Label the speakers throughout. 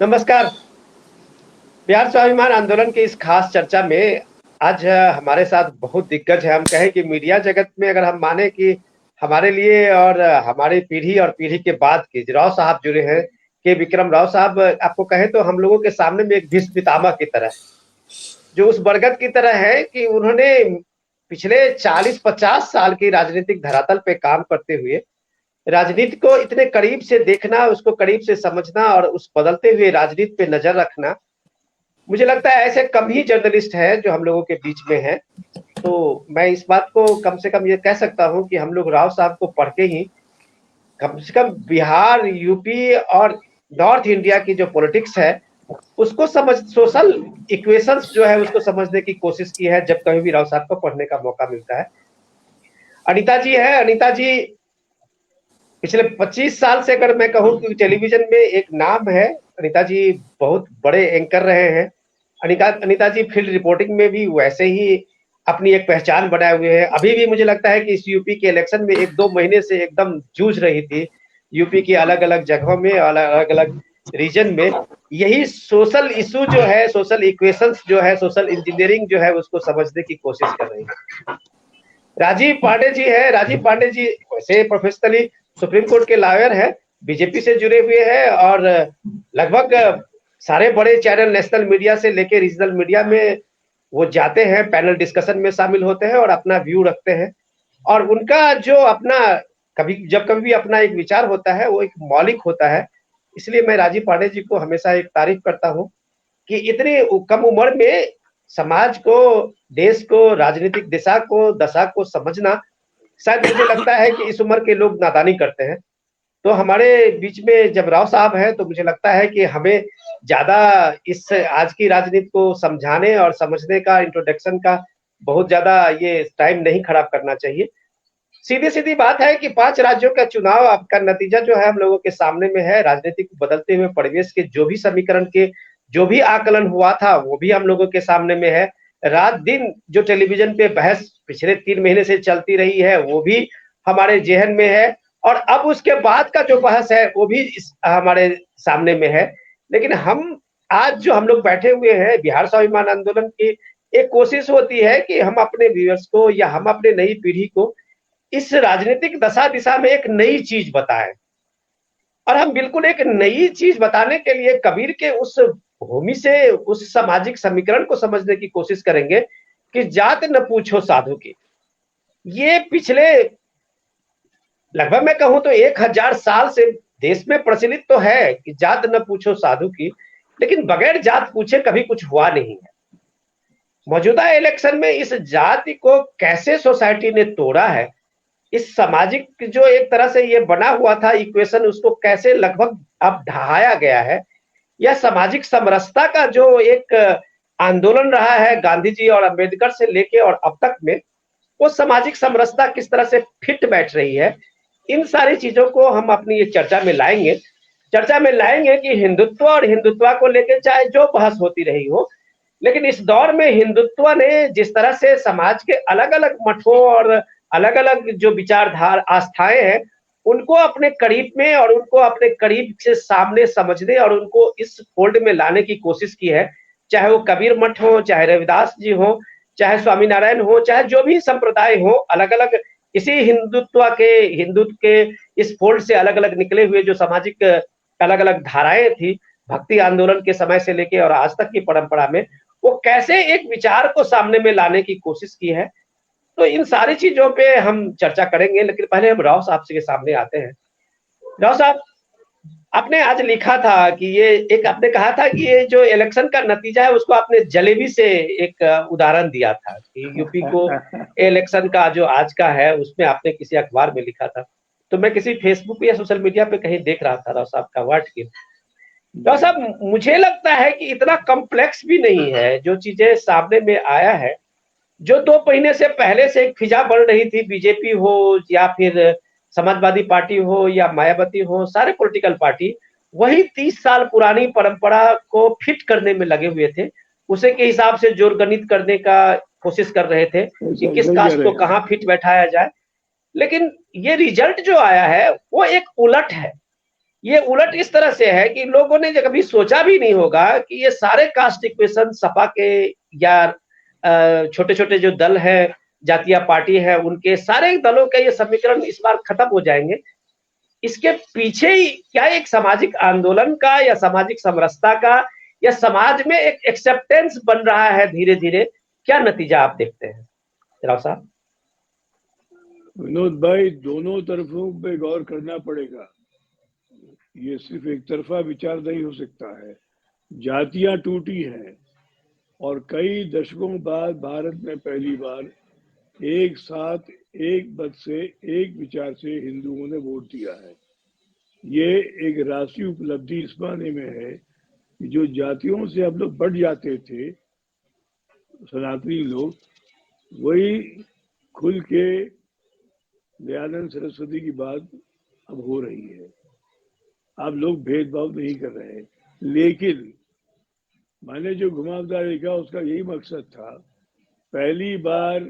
Speaker 1: नमस्कार। बिहार स्वाभिमान आंदोलन की इस खास चर्चा में आज हमारे साथ बहुत दिग्गज है। हम कहें कि मीडिया जगत में अगर हम माने कि हमारे लिए और हमारी पीढ़ी और पीढ़ी के बाद के राव साहब जुड़े हैं। के विक्रम राव साहब आपको कहें तो हम लोगों के सामने में एक भीष्म पितामह की तरह, जो उस बरगद की तरह है कि उन्होंने पिछले 40-50 साल की राजनीतिक धरातल पे काम करते हुए राजनीति को इतने करीब से देखना, उसको करीब से समझना और उस बदलते हुए राजनीति पे नजर रखना, मुझे लगता है ऐसे कम ही जर्नलिस्ट हैं जो हम लोगों के बीच में हैं। तो मैं इस बात को कम से कम ये कह सकता हूँ कि हम लोग राव साहब को पढ़ के ही कम से कम बिहार, यूपी और नॉर्थ इंडिया की जो पॉलिटिक्स है, उसको समझ सोशल इक्वेशंस जो है उसको समझने की कोशिश की है जब कभी भी राव साहब को पढ़ने का मौका मिलता है। अनीता जी है, अनीता जी पिछले 25 साल से अगर मैं कहूँ कि टेलीविजन में एक नाम है। अनीता जी बहुत बड़े एंकर रहे हैं। अनीता अनीता जी फील्ड रिपोर्टिंग में भी वैसे ही अपनी एक पहचान बनाए हुए हैं। अभी भी मुझे लगता है कि इस यूपी के इलेक्शन में 1-2 महीने से एकदम जूझ रही थी। यूपी की अलग-अलग जगहों में और अलग-अलग रीजन में यही सोशल इश्यू जो है, सोशल इक्वेशंस जो है, सोशल इंजीनियरिंग जो है उसको समझने की कोशिश कर रही है। राजीव पांडे जी है, राजीव पांडे जी वैसे प्रोफेशनली सुप्रीम कोर्ट के लॉयर हैं, बीजेपी से जुड़े हुए हैं और लगभग सारे बड़े चैनल नेशनल मीडिया से लेके रीजनल मीडिया में वो जाते हैं, पैनल डिस्कशन में शामिल होते हैं और अपना व्यू रखते हैं। और उनका जो अपना कभी भी अपना एक विचार होता है वो एक मौलिक होता है। इसलिए मैं राजीव पांडे जी को हमेशा एक तारीफ करता हूँ कि इतनी कम उम्र में समाज को, देश को, राजनीतिक दिशा को, दशा को समझना, शायद मुझे लगता है कि इस उम्र के लोग नादानी करते हैं। तो हमारे बीच में जब राव साहब हैं तो मुझे लगता है कि हमें ज्यादा इस आज की राजनीति को समझाने और समझने का, इंट्रोडक्शन का बहुत ज्यादा ये टाइम नहीं खराब करना चाहिए। सीधी-सीधी बात है कि 5 राज्यों का चुनाव आपका नतीजा जो है हम लोगों के सामने में है। राजनीतिक बदलते हुए परिवेश के जो भी समीकरण के जो भी आकलन हुआ था, वो भी हम लोगों के सामने में है। रात-दिन जो टेलीविज़न पे बहस पिछले 3 महीने से चलती रही है, वो भी हमारे ज़हन में है और अब उसके बाद का जो बहस है, वो भी हमारे सामने में है। लेकिन हम आज जो हम लोग बैठे हुए हैं, बिहार स्वाभिमान आंदोलन की एक कोशिश होती है कि हम अपने व्यूअर्स को या हम अपने नई पीढ़ी को इस राजनीतिक दशा-दिशा में एक नई चीज़ बताएँ। और हम बिल्कुल एक नई चीज़ बताने के लिए कबीर के उस भूमि से, उस सामाजिक समीकरण को समझने की कोशिश करेंगे कि जात न पूछो साधु की। ये पिछले लगभग मैं कहूँ तो 1000 साल से देश में प्रचलित तो है कि जात न पूछो साधु की, लेकिन बगैर जात पूछे कभी कुछ हुआ नहीं है। मौजूदा इलेक्शन में इस जाति को कैसे सोसाइटी ने तोड़ा है, इस सामाजिक जो एक तरह से ये बना हुआ था इक्वेशन, उसको कैसे लगभग अब ढहाया गया है। यह सामाजिक समरसता का जो एक आंदोलन रहा है गांधी जी और अंबेडकर से लेके और अब तक में, वो सामाजिक समरसता किस तरह से फिट बैठ रही है, इन सारी चीजों को हम अपनी ये चर्चा में लाएंगे। चर्चा में लाएंगे कि हिंदुत्व और हिंदुत्व को लेकर चाहे जो बहस होती रही हो, लेकिन इस दौर में हिंदुत्व ने जिस तरह से समाज के अलग-अलग मठों और अलग-अलग जो विचारधारा आस्थाएं हैं, उनको अपने करीब में और उनको अपने करीब से सामने समझने और उनको इस फोल्ड में लाने की कोशिश की है। चाहे वो कबीर मठ हो, चाहे रविदास जी हो, चाहे स्वामीनारायण हो, चाहे जो भी संप्रदाय हो, अलग-अलग इसी हिंदुत्व के इस फोल्ड से अलग-अलग निकले हुए जो सामाजिक अलग-अलग धाराएं थी, भक्ति आंदोलन के समय से लेके और आज तक की परंपरा में, वो कैसे एक विचार को सामने में लाने की कोशिश की है। तो इन सारी चीज़ों पे हम चर्चा करेंगे, लेकिन पहले हम राव साहब के सामने आते हैं। राव साहब, आपने आज लिखा था कि ये एक आपने कहा था कि ये जो इलेक्शन का नतीजा है उसको आपने जलेबी से एक उदाहरण दिया था कि यूपी को इलेक्शन का जो आज का है उसमें आपने किसी अखबार में लिखा था। तो मैं किसी फेसबुक या सोशल मीडिया पे कहीं देख रहा था राव साहब का वर्ड के। राव साहब, मुझे लगता है कि इतना कॉम्प्लेक्स भी नहीं है जो चीजें सामने में आया है। जो 2 महीने से पहले से एक फिजा बढ़ रही थी, बीजेपी हो या फिर समाजवादी पार्टी हो या मायावती हो, सारे पॉलिटिकल पार्टी वही 30 साल पुरानी परंपरा को फिट करने में लगे हुए थे। उसी के हिसाब से जोड़गणित करने का कोशिश कर रहे थे कि किस
Speaker 2: सही कह
Speaker 1: कास्ट
Speaker 2: रहे
Speaker 1: को
Speaker 2: हैं।
Speaker 1: कहाँ फिट बैठाया जाए। लेकिन ये रिजल्ट जो आया है वो एक उलट है। ये उलट इस तरह से है कि लोगों ने कभी सोचा भी नहीं होगा कि ये सारे कास्ट इक्वेशन सपा के या छोटे-छोटे जो दल हैं, जातीय पार्टी है, उनके सारे दलों के ये समीकरण इस बार खत्म हो जाएँगे। इसके पीछे ही क्या एक सामाजिक आंदोलन का या सामाजिक समरसता का या समाज में एक एक्सेप्टेंस बन रहा है धीरे-धीरे, क्या नतीजा आप देखते हैं? राव साहब?
Speaker 2: विनोद भाई, दोनों तरफों पे गौर करना पड़ेगा। ये सिर्फ एक तरफा विचार नहीं हो सकता है। जातियां टूटी हैं और कई दशकों बाद भारत में पहली बार एक साथ एक मत से एक विचार से हिंदुओं ने वोट दिया है। ये एक राष्ट्रीय उपलब्धि इस मायने में है कि जो जातियों से हम लोग बढ़ जाते थे, सनातनी लोग, वही खुल के दयानंद सरस्वती की बात अब हो रही है। अब लोग भेदभाव नहीं कर रहे हैं, लेकिन मैंने जो घुमावदार लिखा उसका यही मकसद था। पहली बार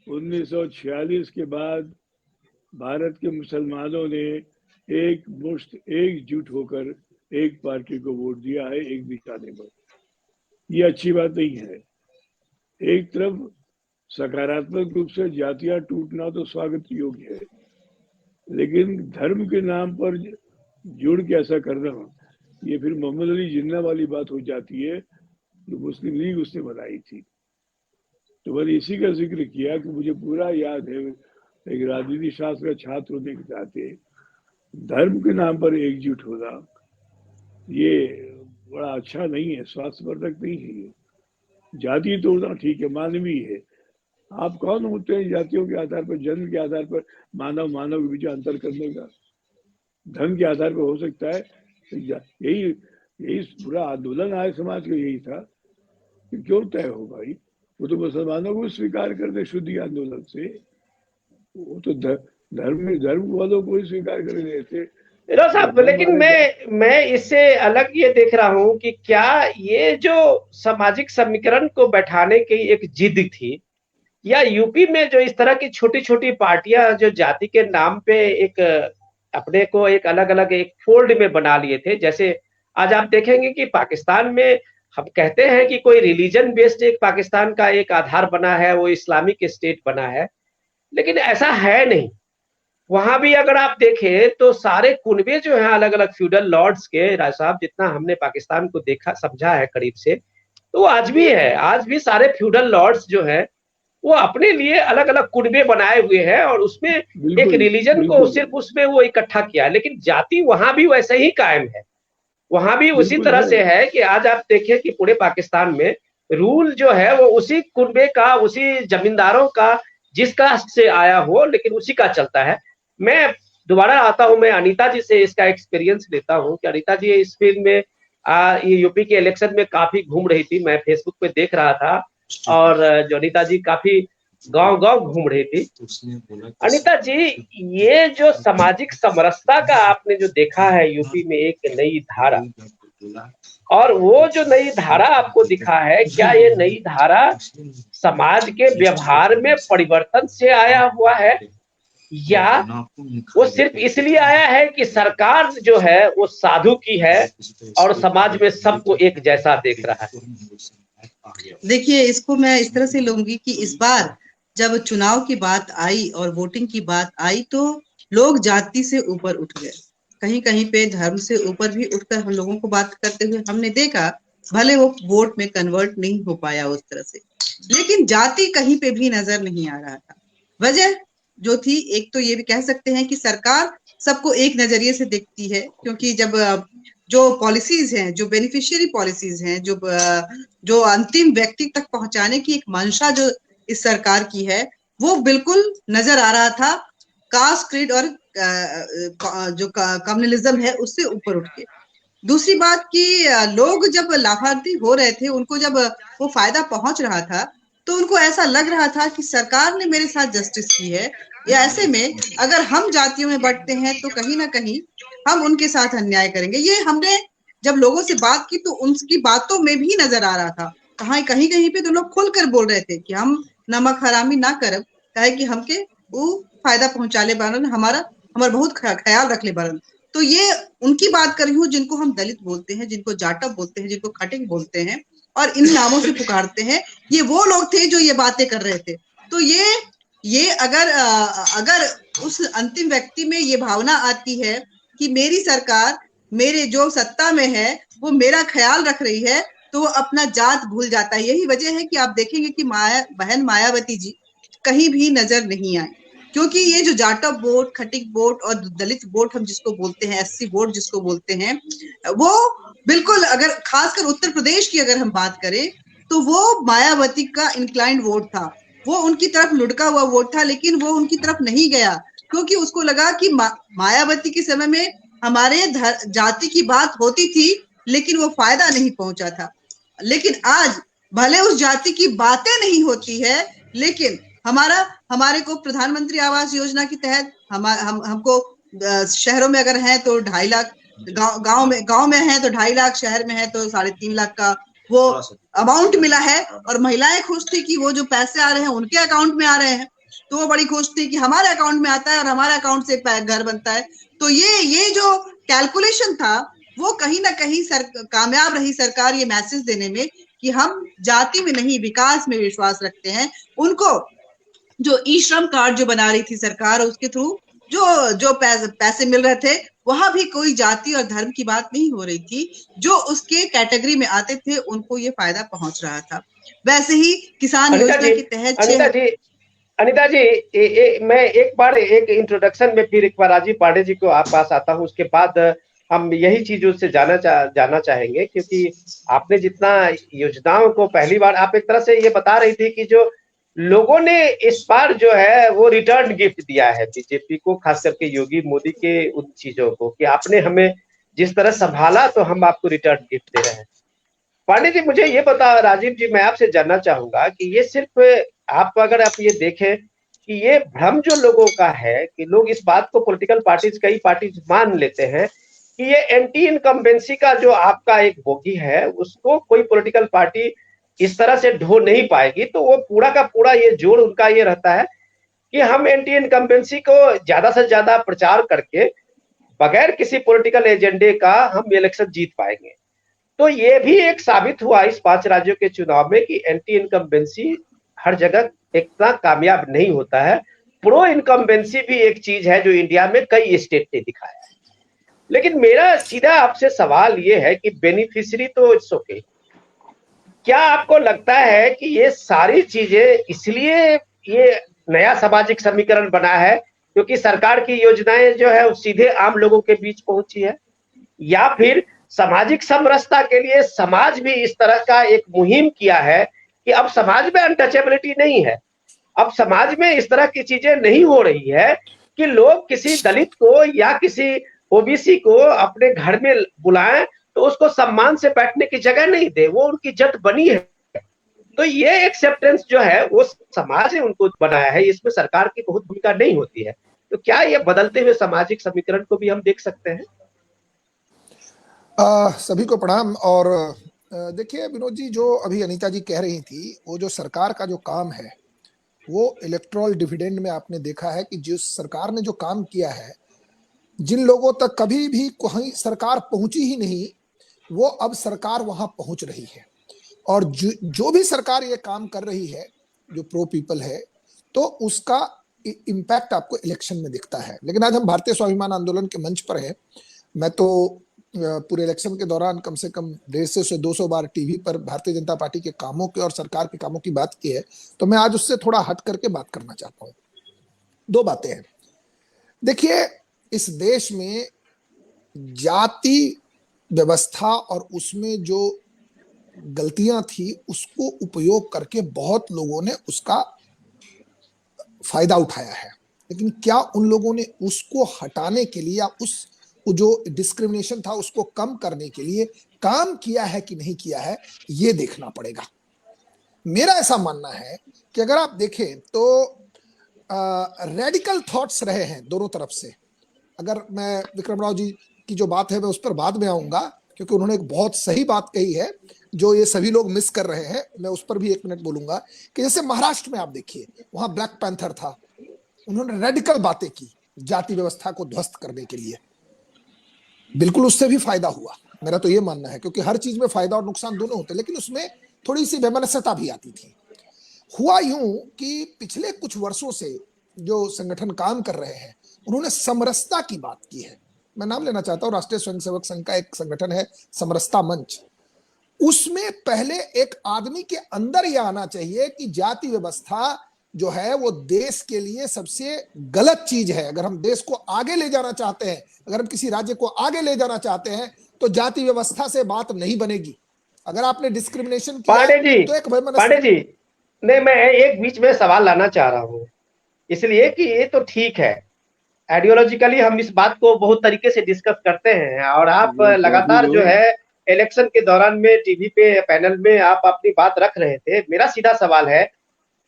Speaker 2: 1946 के बाद भारत के मुसलमानों ने एक मुश्त एकजुट होकर एक पार्टी को वोट दिया है एक निशाने पर। ये अच्छी बात नहीं है। एक तरफ सकारात्मक रूप से जातियां टूटना तो स्वागत योग्य है, लेकिन धर्म के नाम पर जुड़ के ऐसा करना, ये फिर मोहम्मद अली जिन्ना वाली बात हो जाती है जो मुस्लिम लीग उसने बनाई थी। तो मैंने इसी का जिक्र किया कि मुझे पूरा याद है, एक राजनीति शास्त्र का छात्र होने के नाते धर्म के नाम पर एकजुट होना ये बड़ा अच्छा नहीं है, स्वास्थ्यवर्धक नहीं है। ये जाति तोड़ना ठीक है, मानवीय है। आप कौन होते हैं जातियों के आधार पर, जन्म के आधार पर मानव मानव के बीच अंतर करने का? धर्म के आधार पर हो सकता है। यही यही पूरा आंदोलन आर्य समाज का यही था कि क्यों तय हो भाई, वो तो मुसलमानों को स्वीकार करते शुद्धि आंदोलन से, वो तो धर्म वालों को ही स्वीकार कर रहे थे।
Speaker 1: विनोद साहब, लेकिन मैं इससे अलग ये देख रहा हूँ कि क्या ये जो सामाजिक समीकरण को बैठाने की एक जिद थी, या यूपी में जो इस तरह की छोटी-छोटी पार्टियां जो जाति के नाम पे एक अपने को एक अलग-अलग एक फोल्ड में बना लिए थे। जैसे आज आप देखेंगे कि पाकिस्तान में हम कहते हैं कि कोई रिलीजन बेस्ड एक पाकिस्तान का एक आधार बना है, वो इस्लामिक स्टेट बना है, लेकिन ऐसा है नहीं। वहां भी अगर आप देखें तो सारे कुनबे जो हैं अलग-अलग फ्यूडल लॉर्ड्स के, राय साहब, जितना हमने पाकिस्तान को देखा समझा है करीब से, तो आज भी है। आज भी सारे फ्यूडल लॉर्ड्स जो है वो अपने लिए अलग-अलग कुनबे बनाए हुए हैं और उसमें एक रिलीजन को सिर्फ उसमें वो इकट्ठा किया, लेकिन जाति वहां भी वैसे ही कायम है। वहां भी उसी तरह से है कि आज आप देखें कि पूरे पाकिस्तान में रूल जो है वो उसी कुनबे का, उसी जमींदारों का, जिस कास्ट से आया हो, लेकिन उसी का चलता है। मैं दोबारा आता हूं, मैं अनीता जी से इसका एक्सपीरियंस लेता हूं कि अनीता जी इस फील्ड में ये यूपी के इलेक्शन में काफी घूम रही थी, मैं फेसबुक पे देख रहा था, और जो अनीता जी काफी गांव-गांव घूम रही थी। अनीता जी, ये जो सामाजिक समरसता का आपने जो देखा है यूपी में एक नई धारा, और वो जो नई धारा आपको दिखा है, क्या ये नई धारा समाज के व्यवहार में परिवर्तन से आया हुआ है, या वो सिर्फ इसलिए आया है कि सरकार जो है वो साधु की है और समाज में सबको एक जैसा देख रहा है?
Speaker 3: देखिए, इसको मैं इस तरह से लूंगी कि इस बार जब चुनाव की बात आई और वोटिंग की बात आई तो लोग जाति से ऊपर उठ गए, कहीं कहीं पे धर्म से ऊपर भी उठकर हम लोगों को बात करते हुए हमने देखा। भले वो वोट में कन्वर्ट नहीं हो पाया उस तरह से, लेकिन जाति कहीं पे भी नजर नहीं आ रहा था। वजह जो थी, एक तो ये भी कह सकते हैं कि सरकार सबको एक नजरिए से देखती है, क्योंकि जब जो पॉलिसीज हैं, जो बेनिफिशियरी पॉलिसीज हैं, जो अंतिम व्यक्ति तक पहुंचाने की एक मंशा जो इस सरकार की है, वो बिल्कुल नजर आ रहा था कास्ट क्रीड और जो कम्युनलिज्म है उससे ऊपर उठ के। दूसरी बात कि लोग जब लाभार्थी हो रहे थे, उनको जब वो फायदा पहुंच रहा था, तो उनको ऐसा लग रहा था कि सरकार ने मेरे साथ जस्टिस की है, या ऐसे में अगर हम जातियों में बढ़ते हैं तो कहीं ना कहीं हम उनके साथ अन्याय करेंगे। ये हमने जब लोगों से बात की तो उनकी बातों में भी नजर आ रहा था। कहीं कहीं पे तो लोग खुलकर बोल रहे थे कि हम नमक हरामी ना करब, कहे कि हमके वो फायदा पहुंचा ले बारन, हमारा बहुत ख्याल रख ले बारन। तो ये उनकी बात कर रही हूँ जिनको हम दलित बोलते हैं, जिनको जाटव बोलते हैं, जिनको खटिंग बोलते हैं और इन नामों से पुकारते हैं। ये वो लोग थे जो ये बातें कर रहे थे। तो ये अगर उस अंतिम व्यक्ति में ये भावना आती है कि मेरी सरकार, मेरे जो सत्ता में है वो मेरा ख्याल रख रही है, तो वो अपना जात भूल जाता है। यही वजह है कि आप देखेंगे कि बहन मायावती जी कहीं भी नजर नहीं आए, क्योंकि ये जो जाटव वोट, खटिक वोट और दलित वोट हम जिसको बोलते हैं, एससी वोट जिसको बोलते हैं, वो बिल्कुल, अगर खासकर उत्तर प्रदेश की अगर हम बात करें तो वो मायावती का इंक्लाइंड वोट था, वो उनकी तरफ लुढ़का हुआ वोट था, लेकिन वो उनकी तरफ नहीं गया क्योंकि उसको लगा कि मायावती के समय में हमारे जाति की बात होती थी लेकिन वो फायदा नहीं पहुंचा था। लेकिन आज भले उस जाति की बातें नहीं होती है, लेकिन हमारे को प्रधानमंत्री आवास योजना के तहत हमको शहरों में अगर है तो 2.5 लाख, गांव में है तो 2.5 लाख, शहर में है तो 3.5 लाख का वो अमाउंट मिला है। और महिलाएं खुश थी कि वो जो पैसे आ रहे हैं उनके अकाउंट में आ रहे हैं, तो वो बड़ी खुश थी कि हमारे अकाउंट में आता है और हमारे अकाउंट से घर बनता है। तो ये जो कैलकुलेशन था वो कहीं ना कहीं कामयाब रही सरकार ये मैसेज देने में कि हम जाति में नहीं विकास में विश्वास रखते हैं। उनको जो ई श्रम कार्ड जो बना रही थी सरकार, उसके थ्रू जो पैसे मिल रहे थे, वहां भी कोई जाति और धर्म की बात नहीं हो रही थी। जो उसके कैटेगरी में आते थे उनको ये फायदा पहुंच रहा था। वैसे ही किसान योजना के तहत
Speaker 1: अनिता जी, मैं एक बार एक इंट्रोडक्शन में फिर एक बार राजीव पांडे जी को आप पास आता हूँ, उसके बाद हम यही चीजों से जाना चाहेंगे, क्योंकि आपने जितना योजनाओं को पहली बार आप एक तरह से ये बता रही थी कि जो लोगों ने इस बार जो है वो रिटर्न गिफ्ट दिया है बीजेपी को, खास करके योगी मोदी के उन चीजों को कि आपने हमें जिस तरह संभाला तो हम आपको रिटर्न गिफ्ट दे रहे हैं। पांडे जी, मुझे ये बता, राजीव जी, मैं आपसे जानना चाहूंगा कि ये सिर्फ अगर आप ये देखें कि ये भ्रम जो लोगों का है कि लोग इस बात को पॉलिटिकल पार्टीज, कई पार्टीज मान लेते हैं कि ये एंटी इनकम्बेंसी का जो आपका एक बोगी है उसको कोई पॉलिटिकल पार्टी इस तरह से ढो नहीं पाएगी, तो वो पूरा का पूरा ये जोड़ उनका ये रहता है कि हम एंटी इनकम्बेंसी को ज्यादा से ज्यादा प्रचार करके बगैर किसी पॉलिटिकल एजेंडे का हम इलेक्शन जीत पाएंगे। तो ये भी एक साबित हुआ इस 5 राज्यों के चुनाव में कि एंटी इनकम्बेंसी हर जगह इतना कामयाब नहीं होता है। प्रो इनकम्बेंसी भी एक चीज है जो इंडिया में कई स्टेट ने दिखाया है। लेकिन मेरा सीधा आपसे सवाल ये है कि बेनिफिशियरी तो इट्स ओके, क्या आपको लगता है कि ये सारी चीजें इसलिए ये नया सामाजिक समीकरण बना है क्योंकि सरकार की योजनाएं जो है वो सीधे आम लोगों के बीच पहुंची है, या फिर सामाजिक समरसता के लिए समाज भी इस तरह का एक मुहिम किया है कि अब समाज में अनटचेबिलिटी नहीं है, अब समाज में इस तरह की चीजें नहीं हो रही है कि लोग किसी दलित को या किसी ओबीसी को अपने घर में बुलाएं तो उसको सम्मान से बैठने की जगह नहीं दे, वो उनकी जट बनी है। तो ये एक्सेप्टेंस जो है वो समाज ने उनको बनाया है, इसमें सरकार की बहुत भूमिका नहीं होती है। तो क्या ये बदलते हुए सामाजिक समीकरण को भी हम देख सकते हैं?
Speaker 4: सभी को प्रणाम। और देखिए विनोद जी, जो अभी अनीता जी कह रही थी, वो जो सरकार का जो काम है वो इलेक्टोरल डिविडेंड में आपने देखा है कि जिस सरकार ने जो काम किया है, जिन लोगों तक कभी भी कोई सरकार पहुंची ही नहीं, वो अब सरकार वहां पहुंच रही है। और जो भी सरकार ये काम कर रही है जो प्रो पीपल है, तो उसका इम्पैक्ट आपको इलेक्शन में दिखता है। लेकिन आज हम भारतीय स्वाभिमान आंदोलन के मंच पर हैं। मैं तो पूरे इलेक्शन के दौरान कम से कम 150 से 200 बार टीवी पर भारतीय जनता पार्टी के कामों के और सरकार के कामों की बात की है, तो मैं आज उससे थोड़ा हट करके बात करना चाहता हूँ। 2 बातें हैं। देखिए, इस देश में जाति व्यवस्था और उसमें जो गलतियां थी उसको उपयोग करके बहुत लोगों ने उसका फायदा उठाया है। लेकिन क्या उन लोगों ने उसको हटाने के लिए या उस जो डिस्क्रिमिनेशन था उसको कम करने के लिए काम किया है कि नहीं किया है, ये देखना पड़ेगा। मेरा ऐसा मानना है कि अगर आप देखें तो रेडिकल थॉट्स रहे हैं दोनों तरफ से। अगर मैं विक्रम राव जी की जो बात है मैं उस पर बाद में आऊंगा, क्योंकि उन्होंने एक बहुत सही बात कही है जो ये सभी लोग मिस कर रहे हैं। मैं उस पर भी 1 मिनट बोलूंगा कि जैसे महाराष्ट्र में आप देखिए, वहां ब्लैक पैंथर था, उन्होंने रेडिकल बातें की जाति व्यवस्था को ध्वस्त करने के लिए। बिल्कुल उससे भी फायदा हुआ, मेरा तो ये मानना है, क्योंकि हर चीज में फायदा और नुकसान दोनों होते हैं, लेकिन उसमें थोड़ी सी वैमनस्यता भी आती थी। हुआ यूं कि पिछले कुछ वर्षों से जो संगठन काम कर रहे हैं उन्होंने समरसता की बात की है। मैं नाम लेना चाहता हूं, राष्ट्रीय स्वयंसेवक संघ का एक संगठन है समरसता मंच। उसमें पहले एक आदमी के अंदर यह आना चाहिए कि जाति व्यवस्था जो है वो देश के लिए सबसे गलत चीज है। अगर हम देश को आगे ले जाना चाहते हैं, अगर हम किसी राज्य को आगे ले जाना चाहते हैं, तो जाति व्यवस्था से बात नहीं बनेगी। अगर आपने डिस्क्रिमिनेशन किया तो एक
Speaker 1: पांडे जी, नहीं, मैं एक बीच में सवाल लाना चाह रहा हूँ, इसलिए कि ये तो ठीक है, आइडियोलॉजिकली हम इस बात को बहुत तरीके से डिस्कस करते हैं, और आप लगातार जो है इलेक्शन के दौरान में टीवी पे पैनल में आप अपनी बात रख रहे थे। मेरा सीधा सवाल है,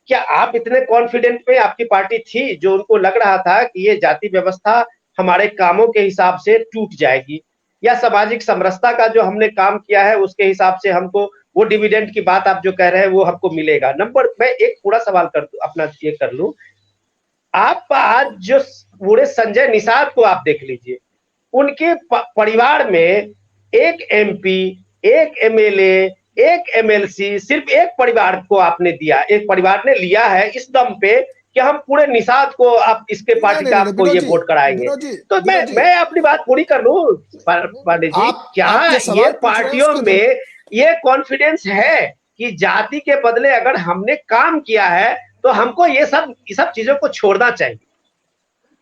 Speaker 1: क्या आप इतने कॉन्फिडेंट में आपकी पार्टी थी जो उनको लग रहा था कि ये जाति व्यवस्था हमारे कामों के हिसाब से टूट जाएगी, या सामाजिक समरसता का जो हमने काम किया है उसके हिसाब से हमको वो डिविडेंड की बात आप जो कह रहे हैं वो हमको मिलेगा? मैं एक पूरा सवाल कर अपना ये कर लूं, आप आज जो पूरे संजय निषाद को आप देख लीजिए, उनके परिवार में एक एमपी, एक एमएलए, एक एमएलसी, सिर्फ एक परिवार को आपने दिया, एक परिवार ने लिया है इस दम पे कि हम पूरे निषाद को आप इसके पार्टी का आपको ये वोट कराएंगे। तो मैं अपनी बात पूरी कर लूं पांडे जी, क्या ये पार्टियों में ये कॉन्फिडेंस है कि जाति के बदले अगर हमने काम किया है तो हमको ये सब चीजों को छोड़ना चाहिए?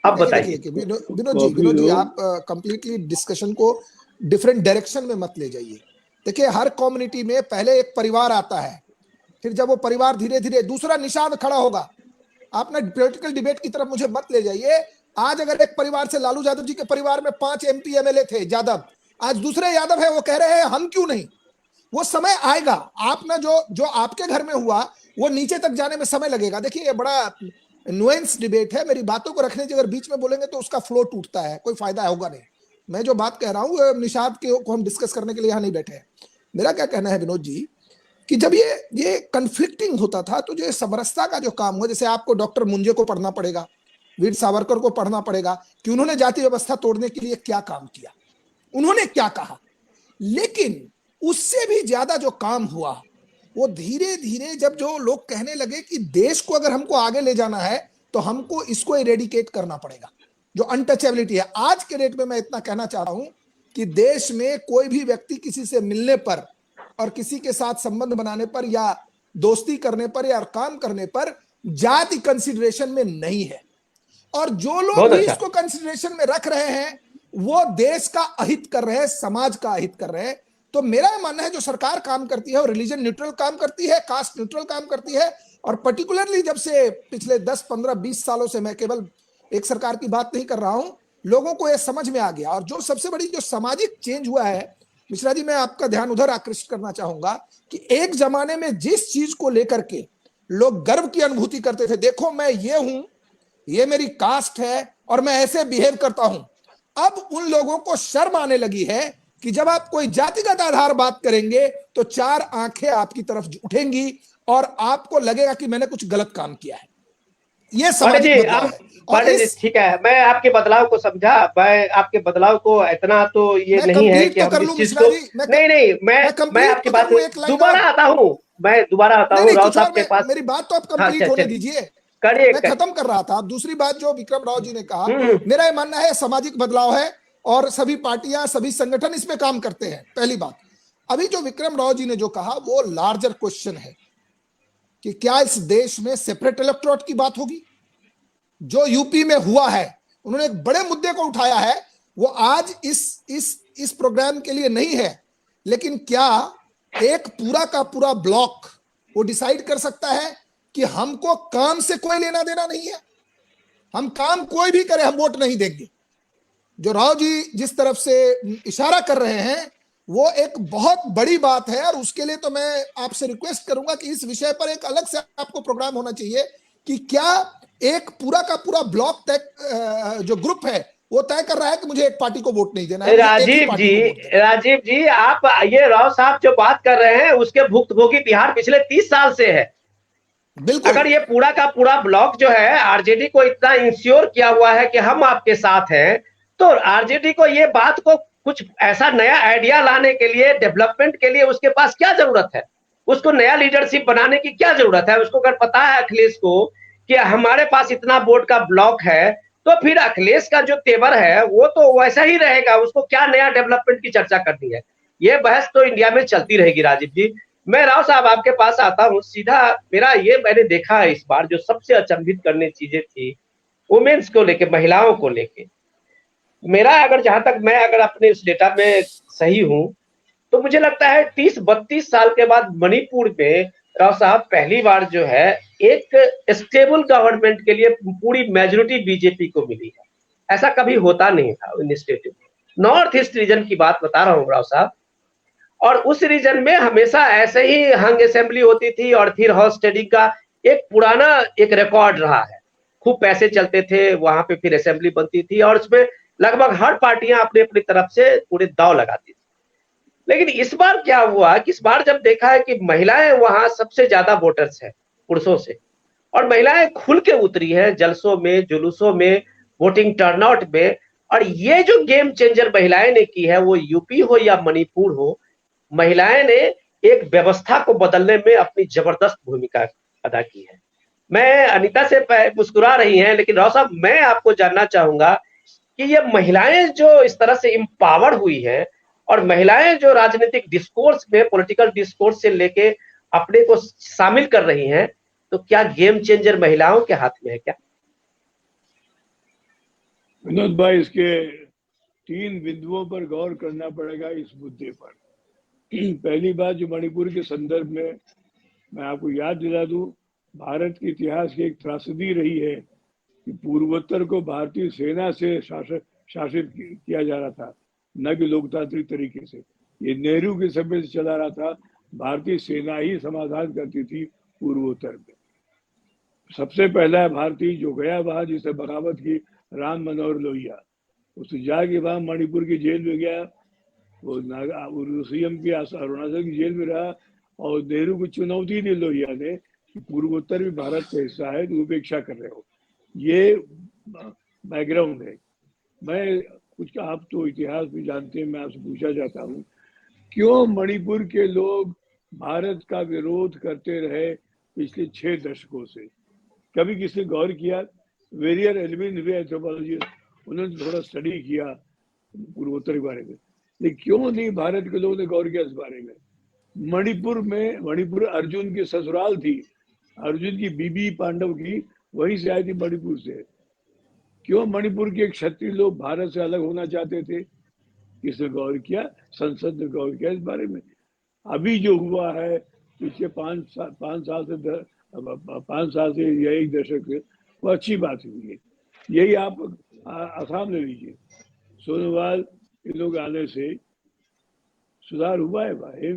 Speaker 1: अब बताइए।
Speaker 4: विनोद जी, आप कंप्लीटली डिस्कशन को डिफरेंट डायरेक्शन में मत ले जाइए। देखिए, हर कम्युनिटी में पहले एक परिवार आता है, फिर जब वो परिवार धीरे धीरे दूसरा निषाद खड़ा होगा। आपने पॉलिटिकल डिबेट की तरफ मुझे मत ले जाइए। आज अगर एक परिवार से लालू यादव जी के परिवार में 5 MP MLA थे यादव, आज दूसरे यादव है, वो कह रहे हैं हम क्यों नहीं। वो समय आएगा, आप ना जो आपके घर में हुआ वो नीचे तक जाने में समय लगेगा। देखिए, ये बड़ा नुएंस डिबेट है, मेरी बातों को रखने की अगर बीच में बोलेंगे तो उसका फ्लो टूटता है, कोई फायदा होगा नहीं। मैं जो बात कह रहा हूं निषाद को हम डिस्कस करने के लिए यहाँ नहीं बैठे हैं। मेरा क्या कहना है विनोद जी, कि जब ये कन्फ्लिक्टिंग होता था तो जो समरसता का जो काम हुआ, जैसे आपको डॉक्टर मुंजे को पढ़ना पड़ेगा, वीर सावरकर को पढ़ना पड़ेगा कि उन्होंने जाति व्यवस्था तोड़ने के लिए क्या काम किया, उन्होंने क्या कहा। लेकिन उससे भी ज्यादा जो काम हुआ वो धीरे धीरे जब जो लोग कहने लगे कि देश को अगर हमको आगे ले जाना है तो हमको इसको इरेडिकेट करना पड़ेगा, जो अनटचेबिलिटी है। आज के डेट में मैं इतना कहना चाह रहा हूं कि देश में कोई भी व्यक्ति किसी से मिलने पर और किसी के साथ संबंध बनाने पर या दोस्ती करने पर या काम करने पर जाति कंसिडरेशन में नहीं है। और जो लोग भी इसको कंसिडरेशन में रख रहे हैं वो देश का अहित कर रहे हैं, समाज का अहित कर रहे हैं। तो मेरा मानना है जो सरकार काम करती है वो रिलीजन न्यूट्रल काम करती है, कास्ट न्यूट्रल काम करती है। और पर्टिकुलरली जब से पिछले 10, 15, 20 सालों से, मैं केवल एक सरकार की बात नहीं कर रहा हूं, लोगों को यह समझ में आ गया। और जो सबसे बड़ी जो सामाजिक चेंज हुआ है मिश्रा जी, मैं आपका ध्यान उधर आकृष्ट करना चाहूंगा कि एक जमाने में जिस चीज को लेकर के लोग गर्व की अनुभूति करते थे, देखो मैं ये हूं, ये मेरी कास्ट है और मैं ऐसे बिहेव करता हूं, अब उन लोगों को शर्म आने लगी है कि जब आप कोई जातिगत आधार बात करेंगे तो 4 आंखें आपकी तरफ उठेंगी और आपको लगेगा कि मैंने कुछ गलत काम किया है। ये
Speaker 1: पांडे जी, ठीक है, मैं आपके बदलाव को समझा, मैं आपके बदलाव को इतना तो ये नहीं है कि हम इस चीज को नहीं, मैं आपकी बात दोबारा आता हूँ, राव साहब के पास।
Speaker 4: मेरी बात तो आप कंप्लीट होने दीजिए, मैं खत्म कर रहा था। दूसरी बात जो विक्रम राव जी ने कहा, मेरा ये मानना है सामाजिक बदलाव है और सभी पार्टियां, सभी संगठन इसमें काम करते हैं। पहली बात, अभी जो विक्रम राव जी ने जो कहा वो लार्जर क्वेश्चन है कि क्या इस देश में सेपरेट इलेक्टोरेट की बात होगी। जो यूपी में हुआ है, उन्होंने एक बड़े मुद्दे को उठाया है, वो आज इस प्रोग्राम के लिए नहीं है, लेकिन क्या एक पूरा का पूरा ब्लॉक वो डिसाइड कर सकता है कि हमको काम से कोई लेना देना नहीं है, हम काम कोई भी करे हम वोट नहीं देंगे। जो राव जी जिस तरफ से इशारा कर रहे हैं वो एक बहुत बड़ी बात है, और उसके लिए तो मैं आपसे रिक्वेस्ट करूंगा कि इस विषय पर एक अलग से आपको प्रोग्राम होना चाहिए कि क्या एक पूरा का पूरा ब्लॉक तय जो ग्रुप है वो तय कर रहा है कि मुझे एक पार्टी को वोट नहीं देना है।
Speaker 1: राजीव जी, आप ये राव साहब जो बात कर रहे हैं उसके भुक्तभोगी बिहार पिछले 30 साल से है।
Speaker 4: बिल्कुल,
Speaker 1: अगर ये पूरा का पूरा ब्लॉक जो है आरजेडी को इतना इंश्योर किया हुआ है कि हम आपके साथ हैं, तो आरजेडी को ये बात को कुछ ऐसा नया आइडिया लाने के लिए, डेवलपमेंट के लिए उसके पास क्या जरूरत है? उसको नया लीडरशिप बनाने की क्या जरूरत है? उसको अगर पता है अखिलेश को कि हमारे पास इतना वोट का ब्लॉक है, तो फिर अखिलेश का जो तेवर है वो तो वैसा ही रहेगा। उसको क्या नया डेवलपमेंट की चर्चा करनी है? ये बहस तो इंडिया में चलती रहेगी। राजीव जी, मैं राव साहब आपके पास आता हूँ सीधा। मेरा ये मैंने देखा है इस बार जो सबसे अचंभित करने चीजें थी वुमेन्स को लेके, महिलाओं को लेके, मेरा अगर जहां तक मैं अगर अपने इस डेटा में सही हूं तो मुझे लगता है 30-32 साल के बाद मणिपुर में राव साहब पहली बार जो है एक स्टेबल गवर्नमेंट के लिए पूरी मेजोरिटी बीजेपी को मिली है। ऐसा कभी होता नहीं था इन स्टेट में। नॉर्थ ईस्ट रीजन की बात बता रहा हूँ राव साहब। और उस रीजन में हमेशा ऐसे ही हंग असेंबली होती थी और फिर हाउस ट्रेडिंग का एक पुराना एक रिकॉर्ड रहा है। खूब पैसे चलते थे वहां पे, फिर असेंबली बनती थी और उसमें लगभग हर पार्टियां अपनी अपनी तरफ से पूरे दाव लगाती थी। लेकिन इस बार क्या हुआ कि इस बार जब देखा है कि महिलाएं वहां सबसे ज्यादा वोटर्स हैं पुरुषों से, और महिलाएं खुल के उतरी हैं जलसों में, जुलूसों में, वोटिंग टर्नआउट में। और ये जो गेम चेंजर महिलाएं ने की है, वो यूपी हो या मणिपुर हो, महिलाएं ने एक व्यवस्था को बदलने में अपनी जबरदस्त भूमिका अदा की है। मैं अनीता से मुस्कुरा रही हैं, लेकिन राव साहब मैं आपको जानना चाहूंगा कि ये महिलाएं जो इस तरह से एम्पावर्ड हुई हैं और महिलाएं जो राजनीतिक डिस्कोर्स में, पॉलिटिकल डिस्कोर्स से लेके अपने को शामिल कर रही हैं, तो क्या गेम चेंजर महिलाओं के हाथ में है क्या?
Speaker 2: विनोद भाई, इसके 3 बिंदुओं पर गौर करना पड़ेगा इस मुद्दे पर। पहली बात, जो मणिपुर के संदर्भ में मैं आपको याद दिला दूं, भारत के इतिहास की एक त्रासदी रही है कि पूर्वोत्तर को भारतीय सेना से शासित किया जा रहा था, न कि लोकतांत्रिक तरीके से। ये नेहरू के समय से चला रहा था, भारतीय सेना ही समाधान करती थी पूर्वोत्तर में। सबसे पहला भारतीय जो गया वहां, जिसे बगावत की, राम मनोहर लोहिया, उसने जाके वहां मणिपुर की जेल में गया, वो सीएम की अरुणाचल की जेल में रहा और नेहरू को चुनौती दी लोहिया ने कि पूर्वोत्तर भी भारत का हिस्सा है, तो उपेक्षा कर रहे हो। ये बैकग्राउंड है। मैं कुछ, आप तो इतिहास भी जानते हैं, मैं आपसे पूछा जाता हूँ, क्यों मणिपुर के लोग भारत का विरोध करते रहे पिछले 6 दशकों से? कभी किसी ने गौर किया? वेरियर एलिमिन हुए एंथ्रोपोलॉजिस्ट, उन्होंने थोड़ा स्टडी किया पूर्वोत्तर के बारे में, लेकिन क्यों नहीं भारत के लोगों ने गौर किया इस बारे में? मणिपुर अर्जुन की ससुराल थी, अर्जुन की बीबी पांडव की वहीं से आई थी, मणिपुर से। क्यों मणिपुर के क्षत्रिय लोग भारत से अलग होना चाहते थे? किसने गौर किया? संसद ने गौर किया इस बारे में। अभी जो हुआ है पिछले 5 साल से या 1 दशक से, वो अच्छी बात हुई है। यही आप आसाम ले लीजिए, सोनोवाल ये लोग आने से सुधार हुआ है भाई।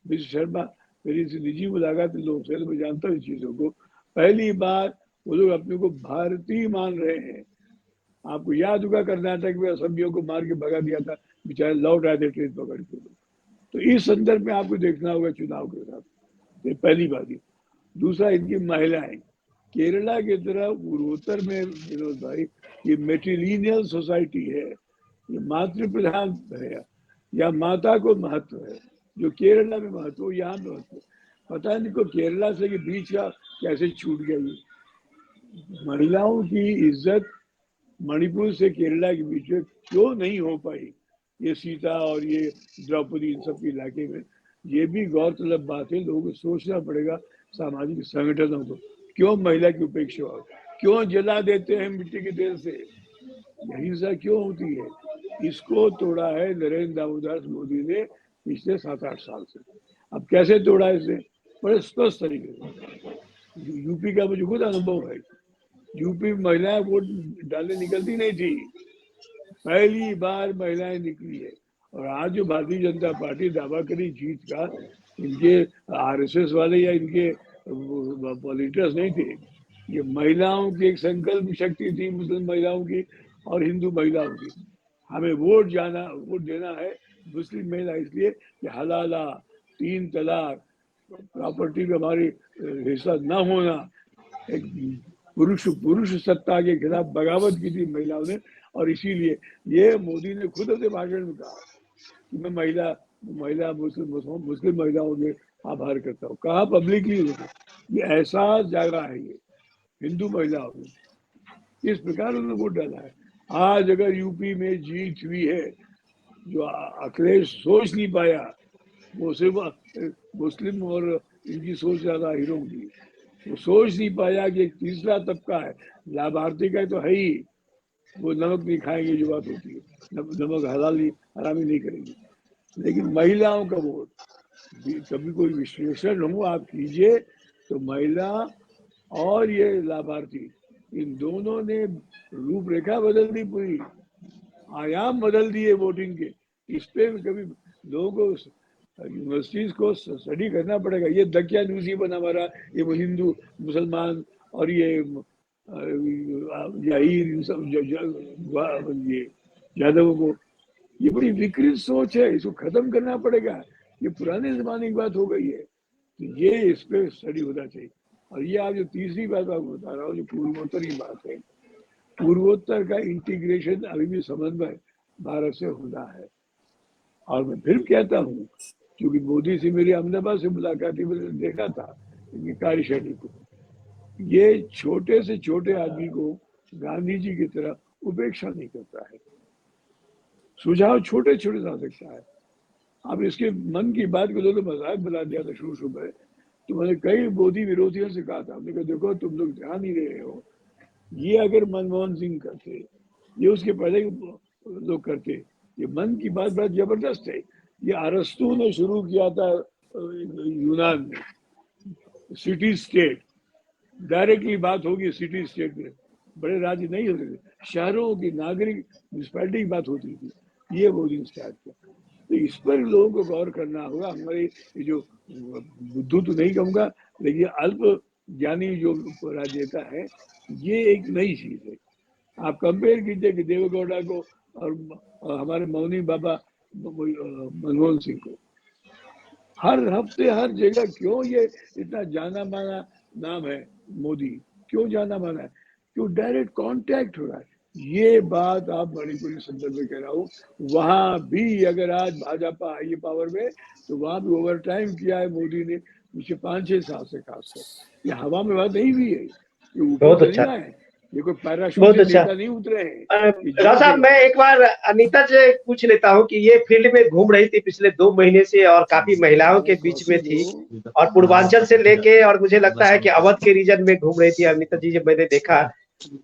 Speaker 2: विश्व शर्मा मेरी से निजी मुलाकात लोग से, मैं जानता हूँ चीजों को। पहली बार वो लोग अपने को भारतीय मान रहे हैं। आपको याद होगा कर्नाटक में असमियों को मार के भगा दिया था, बेचारे लौट आए थे ट्रेन पकड़ के। तो इस संदर्भ में आपको देखना होगा चुनाव के साथ। ये पहली बात है। दूसरा, इनकी महिलाएं केरला की तरह पूर्वोत्तर में, विनोद भाई, ये मेट्रिलिनियल सोसाइटी है, ये मातृ प्रधान है, या माता को महत्व है। जो केरला में महत्व, यहाँ पे महत्व, पता नहीं को केरला से कि बीच का कैसे छूट गई। महिलाओं की इज्जत मणिपुर से केरला के बीच में क्यों नहीं हो पाई? ये सीता और ये द्रौपदी, इन सब के इलाके में, ये भी गौरतलब बात है। लोगों को सोचना पड़ेगा, सामाजिक संगठनों को, क्यों महिला की उपेक्षा हो, क्यों जला देते हैं मिट्टी के तेल से, हिंसा क्यों होती है? इसको तोड़ा है नरेंद्र दामोदर मोदी ने पिछले 7-8 साल से। अब कैसे तोड़ा इसे? बड़े स्पष्ट तरीके से। यूपी का मुझे खुद अनुभव है। यूपी में महिलाएं वोट डालने निकलती नहीं थी, पहली बार महिलाएं निकली है। और आज जो भारतीय जनता पार्टी दावा करी जीत का, इनके आरएसएस वाले या इनके पॉलिटिक्स नहीं थे, ये महिलाओं की एक संकल्प शक्ति थी, मुस्लिम महिलाओं की और हिंदू महिलाओं की। हमें वोट देना है मुस्लिम महिला, इसलिए कि हलाला, 3 तलाक, प्रॉपर्टी में हमारी हिस्सा न होना, एक पुरुष सत्ता के खिलाफ बगावत की थी महिलाओं ने। और इसीलिए ये मोदी ने खुद अपने भाषण में कहा कि मैं मुस्लिम महिलाओं के आभार करता हूँ। कहा पब्लिकली, ये ऐसा जगह है, ये हिंदू महिलाओं ने इस प्रकार उन्होंने वोट डाला है। आज अगर यूपी में जीत हुई है, जो अखिलेश सोच नहीं पाया, वो सिर्फ मुस्लिम और इनकी सोच ज्यादा हीरो की, वो सोच नहीं पाया कि एक तीसरा तबका है, लाभार्थी का तो है ही, वो नमक नहीं खाएंगे जो बात होती है, नमक हरामी नहीं करेंगे। लेकिन महिलाओं का वोट, कभी कोई विश्लेषण हो आप कीजिए तो महिला और ये लाभार्थी, इन दोनों ने रूपरेखा बदल दी, पूरी आयाम बदल दिए वोटिंग के। इस पे कभी लोगों को, यूनिवर्सिटीज को स्टडी करना पड़ेगा। ये दकियानूसी बना हमारा, ये वो हिंदू मुसलमान और ये यादवों को, ये बड़ी विकृत सोच है, इसको खत्म करना पड़ेगा। ये पुराने जमाने की बात हो गई है, तो ये इस पे स्टडी होना चाहिए। और ये आप जो तीसरी बात आपको बता रहा हूँ, जो पूर्वोत्तर की बात है, पूर्वोत्तर का इंटीग्रेशन अभी भी समन्वय भारत से होना है। और मैं फिर कहता हूँ, क्योंकि मोदी से मेरी अहमदाबाद से मुलाकात, मैंने देखा था इनकी कार्यशैली को, ये छोटे से छोटे आदमी को गांधी जी की तरह उपेक्षा नहीं करता है, सुझाव छोटे छोटे ला सकता है। अब इसके मन की बात को तो मजाक बना दिया था शुरू में, तो मैंने कई मोदी विरोधियों से कहा था, हमने कहा देखो तुम लोग ध्यान नहीं रहे हो, ये अगर मनमोहन सिंह करते, ये उसके पहले लोग करते, ये मन की बात बड़ा जबरदस्त है। ये अरस्तु ने शुरू किया था यूनान में, सिटी स्टेट, डायरेक्टली बात होगी सिटी स्टेट में, बड़े राज्य नहीं होते थे, शहरों की नागरिक म्यूनिसिपैलिटी की बात होती थी, ये मोदी ने स्टार्ट किया। तो इस पर लोगों को गौर करना होगा। हमारे जो बुद्धू तो नहीं कहूँगा, लेकिन अल्प ज्ञानी जो राजनेता है, ये एक नई चीज है। आप कंपेयर कीजिए कि देवेगौड़ा को और हमारे मौनी बाबा मनमोहन सिंह को, हर हफ्ते हर जगह क्यों ये इतना जाना माना नाम है मोदी, क्यों जाना माना है? क्यों डायरेक्ट कांटेक्ट हो रहा है। ये बात आप मणिपुर के संदर्भ में कह रहा हूँ, वहां भी अगर आज भाजपा आई है पावर में, तो वहां भी ओवर टाइम किया है मोदी ने पिछले 5-6 साल से, खासकर। ये हवा में बात नहीं हुई है, ये ऊपर से नहीं है, ये कोई पैराशूट से नेता नहीं उतरे हैं।
Speaker 1: राव साहब, मैं एक बार अनीता से पूछ लेता हूँ कि ये फील्ड में घूम रही थी पिछले 2 महीने से और काफी महिलाओं के बीच में थी, और पूर्वांचल से लेके, और मुझे लगता है कि अवध के रीजन में घूम रही थी अनीता जी, जब मैंने देखा।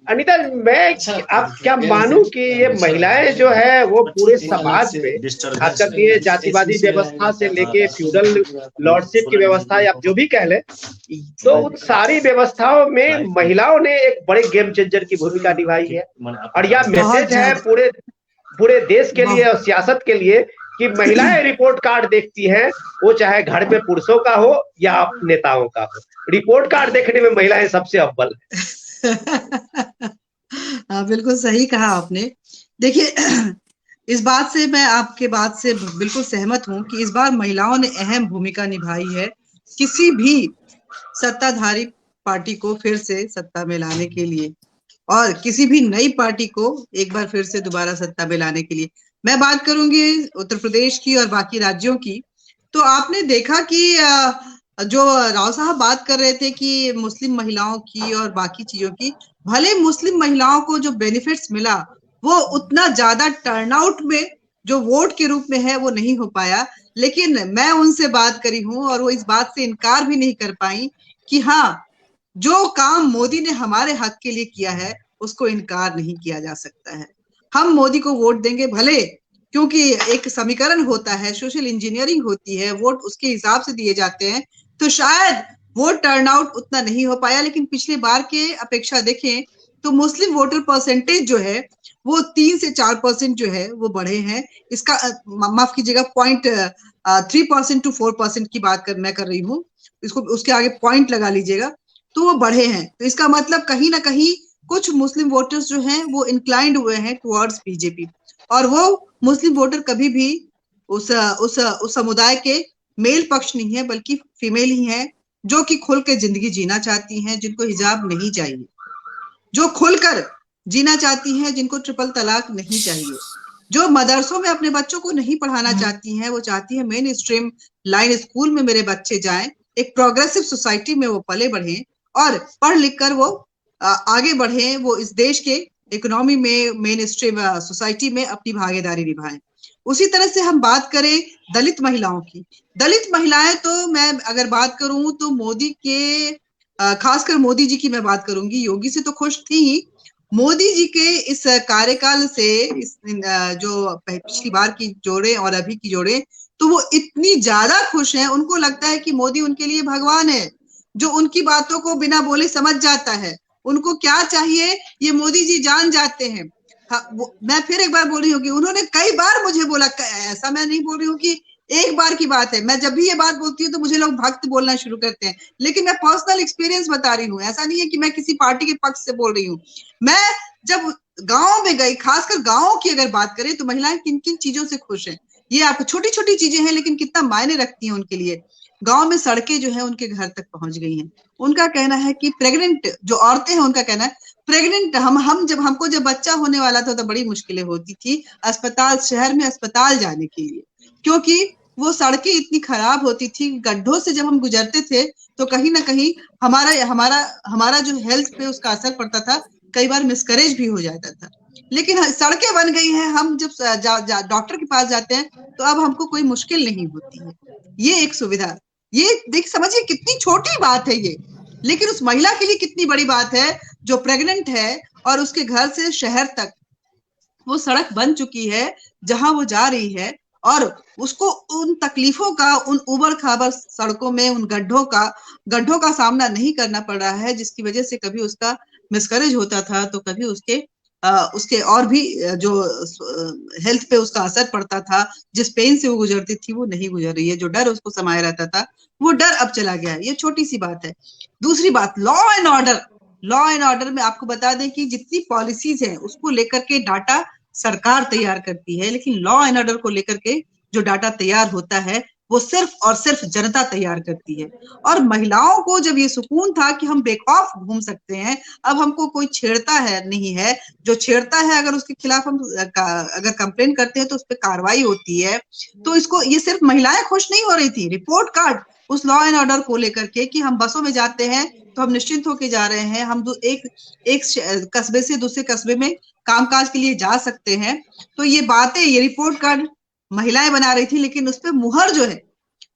Speaker 1: अनीता, मैं आप क्या मानूं कि ये महिलाएं जो है वो पूरे समाज में, खासकर ये जातिवादी व्यवस्था से लेके फ्यूडल लॉर्डशिप की व्यवस्था, या जो भी कह ले, तो उन सारी व्यवस्थाओं में महिलाओं ने एक बड़े गेम चेंजर की भूमिका निभाई है। और यह मैसेज है पूरे देश के लिए और सियासत के लिए कि महिलाएं रिपोर्ट कार्ड देखती हैं, वो चाहे घर में पुरुषों का हो या नेताओं का हो, रिपोर्ट कार्ड देखने में महिलाएं सबसे अव्वल है।
Speaker 3: हाँ, बिल्कुल सही कहा आपने। देखिए, इस बात से मैं आपके बात से बिल्कुल सहमत हूँ कि इस बार महिलाओं ने अहम भूमिका निभाई है किसी भी सत्ताधारी पार्टी को फिर से सत्ता में लाने के लिए, और किसी भी नई पार्टी को एक बार फिर से दोबारा सत्ता में लाने के लिए। मैं बात करूंगी उत्तर प्रदेश की और बाकी राज्यों की। तो आपने देखा कि जो राव साहब बात कर रहे थे कि मुस्लिम महिलाओं की और बाकी चीजों की, भले मुस्लिम महिलाओं को जो बेनिफिट्स मिला वो उतना ज्यादा टर्नआउट में जो वोट के रूप में है वो नहीं हो पाया, लेकिन मैं उनसे बात करी हूं और वो इस बात से इनकार भी नहीं कर पाई कि हाँ, जो काम मोदी ने हमारे हक के लिए किया है उसको इनकार नहीं किया जा सकता है। हम मोदी को वोट देंगे, भले, क्योंकि एक समीकरण होता है, सोशल इंजीनियरिंग होती है, वोट उसके हिसाब से दिए जाते हैं, तो शायद वो टर्नआउट उतना नहीं हो पाया। लेकिन पिछले बार के अपेक्षा देखें तो मुस्लिम वोटर परसेंटेज जो है वो 3 से 4% जो है वो बढ़े हैं। इसका माफ कीजिएगा 0.3% to 4% की बात मैं कर रही हूँ, इसको उसके आगे पॉइंट लगा लीजिएगा, तो वो बढ़े हैं। तो इसका मतलब कहीं ना कहीं कुछ मुस्लिम वोटर्स जो हैं वो इंक्लाइंड हुए हैं टुवर्ड्स बीजेपी, और वो मुस्लिम वोटर कभी भी उस समुदाय के मेल पक्ष नहीं है, बल्कि फीमेल ही है, जो कि खुल के जिंदगी जीना चाहती हैं, जिनको हिजाब नहीं चाहिए, जो खुलकर जीना चाहती हैं, जिनको ट्रिपल तलाक नहीं चाहिए, जो मदरसों में अपने बच्चों को नहीं पढ़ाना चाहती हैं, वो चाहती है मेन स्ट्रीम लाइन स्कूल में मेरे बच्चे जाएं, एक प्रोग्रेसिव सोसाइटी में वो पले बढ़े और पढ़ लिख कर वो आगे बढ़े, वो इस देश के इकोनॉमी में मेन स्ट्रीम सोसाइटी में अपनी भागीदारी निभाएं। उसी तरह से हम बात करें दलित महिलाओं की, दलित महिलाएं तो मैं अगर बात करूं तो मोदी के खासकर मोदी जी की मैं बात करूंगी, योगी से तो खुश थी ही, मोदी जी के इस कार्यकाल से इस जो पिछली बार की जोड़े और अभी की जोड़े, तो वो इतनी ज्यादा खुश हैं, उनको लगता है कि मोदी उनके लिए भगवान है, जो उनकी बातों को बिना बोले समझ जाता है, उनको क्या चाहिए ये मोदी जी जान जाते हैं। मैं फिर एक बार बोल रही हूँ कि उन्होंने कई बार मुझे बोला, ऐसा मैं नहीं बोल रही हूँ कि एक बार की बात है, मैं जब भी ये बात बोलती हूँ तो मुझे लोग भक्त बोलना शुरू करते हैं, लेकिन मैं पर्सनल एक्सपीरियंस बता रही हूँ, ऐसा नहीं है कि मैं किसी पार्टी के पक्ष से बोल रही हूँ। मैं जब गाँव में गई, खासकर गाँव की अगर बात करें तो महिलाएं किन किन चीजों से खुश है, ये आपको छोटी छोटी चीजें हैं लेकिन कितना मायने रखती हैं उनके लिए। गांव में सड़कें जो है उनके घर तक पहुंच गई हैं। उनका कहना है कि प्रेग्नेंट जो औरतें हैं, उनका कहना है प्रेग्नेंट हमको जब बच्चा होने वाला था तो बड़ी मुश्किलें होती थी अस्पताल, शहर में अस्पताल जाने के लिए, क्योंकि वो सड़कें इतनी खराब होती थी, गड्ढों से जब हम गुजरते थे तो कहीं ना कहीं हमारा जो हेल्थ पे उसका असर पड़ता था, कई बार मिसकरेज भी हो जाता था। लेकिन सड़कें बन गई हैं, हम जब डॉक्टर के पास जाते हैं तो अब हमको कोई मुश्किल नहीं होती है। ये एक सुविधा, ये देख समझिए कितनी छोटी बात है ये, लेकिन उस महिला के लिए कितनी बड़ी बात है जो प्रेग्नेंट है और उसके घर से शहर तक वो सड़क बन चुकी है जहां वो जा रही है, और उसको उन तकलीफों का, उन उबड़ खाबड़ सड़कों में उन गड्ढों का सामना नहीं करना पड़ रहा है, जिसकी वजह से कभी उसका मिसकरेज होता था तो कभी उसके और भी जो हेल्थ पे उसका असर पड़ता था, जिस पेन से वो गुजरती थी वो नहीं गुजर रही है, जो डर उसको समाया रहता था वो डर अब चला गया है। ये छोटी सी बात है। दूसरी बात, लॉ एंड ऑर्डर में आपको बता दें कि जितनी पॉलिसीज हैं उसको लेकर के डाटा सरकार तैयार करती है, लेकिन लॉ एंड ऑर्डर को लेकर के जो डाटा तैयार होता है वो सिर्फ और सिर्फ जनता तैयार करती है। और महिलाओं को जब ये सुकून था कि हम बेखौफ घूम सकते हैं, अब हमको कोई छेड़ता है नहीं है, जो छेड़ता है अगर उसके खिलाफ हम अगर कंप्लेन करते हैं तो उस पर कार्रवाई होती है। तो इसको ये सिर्फ महिलाएं खुश नहीं हो रही थी, रिपोर्ट कार्ड उस लॉ एंड ऑर्डर को लेकर के कि हम बसों में जाते हैं तो हम निश्चिंत होकर जा रहे हैं, हम एक कस्बे से दूसरे कस्बे में कामकाज के लिए जा सकते हैं। तो ये बातें, ये रिपोर्ट कार्ड महिलाएं बना रही थी, लेकिन उस पे मुहर जो है,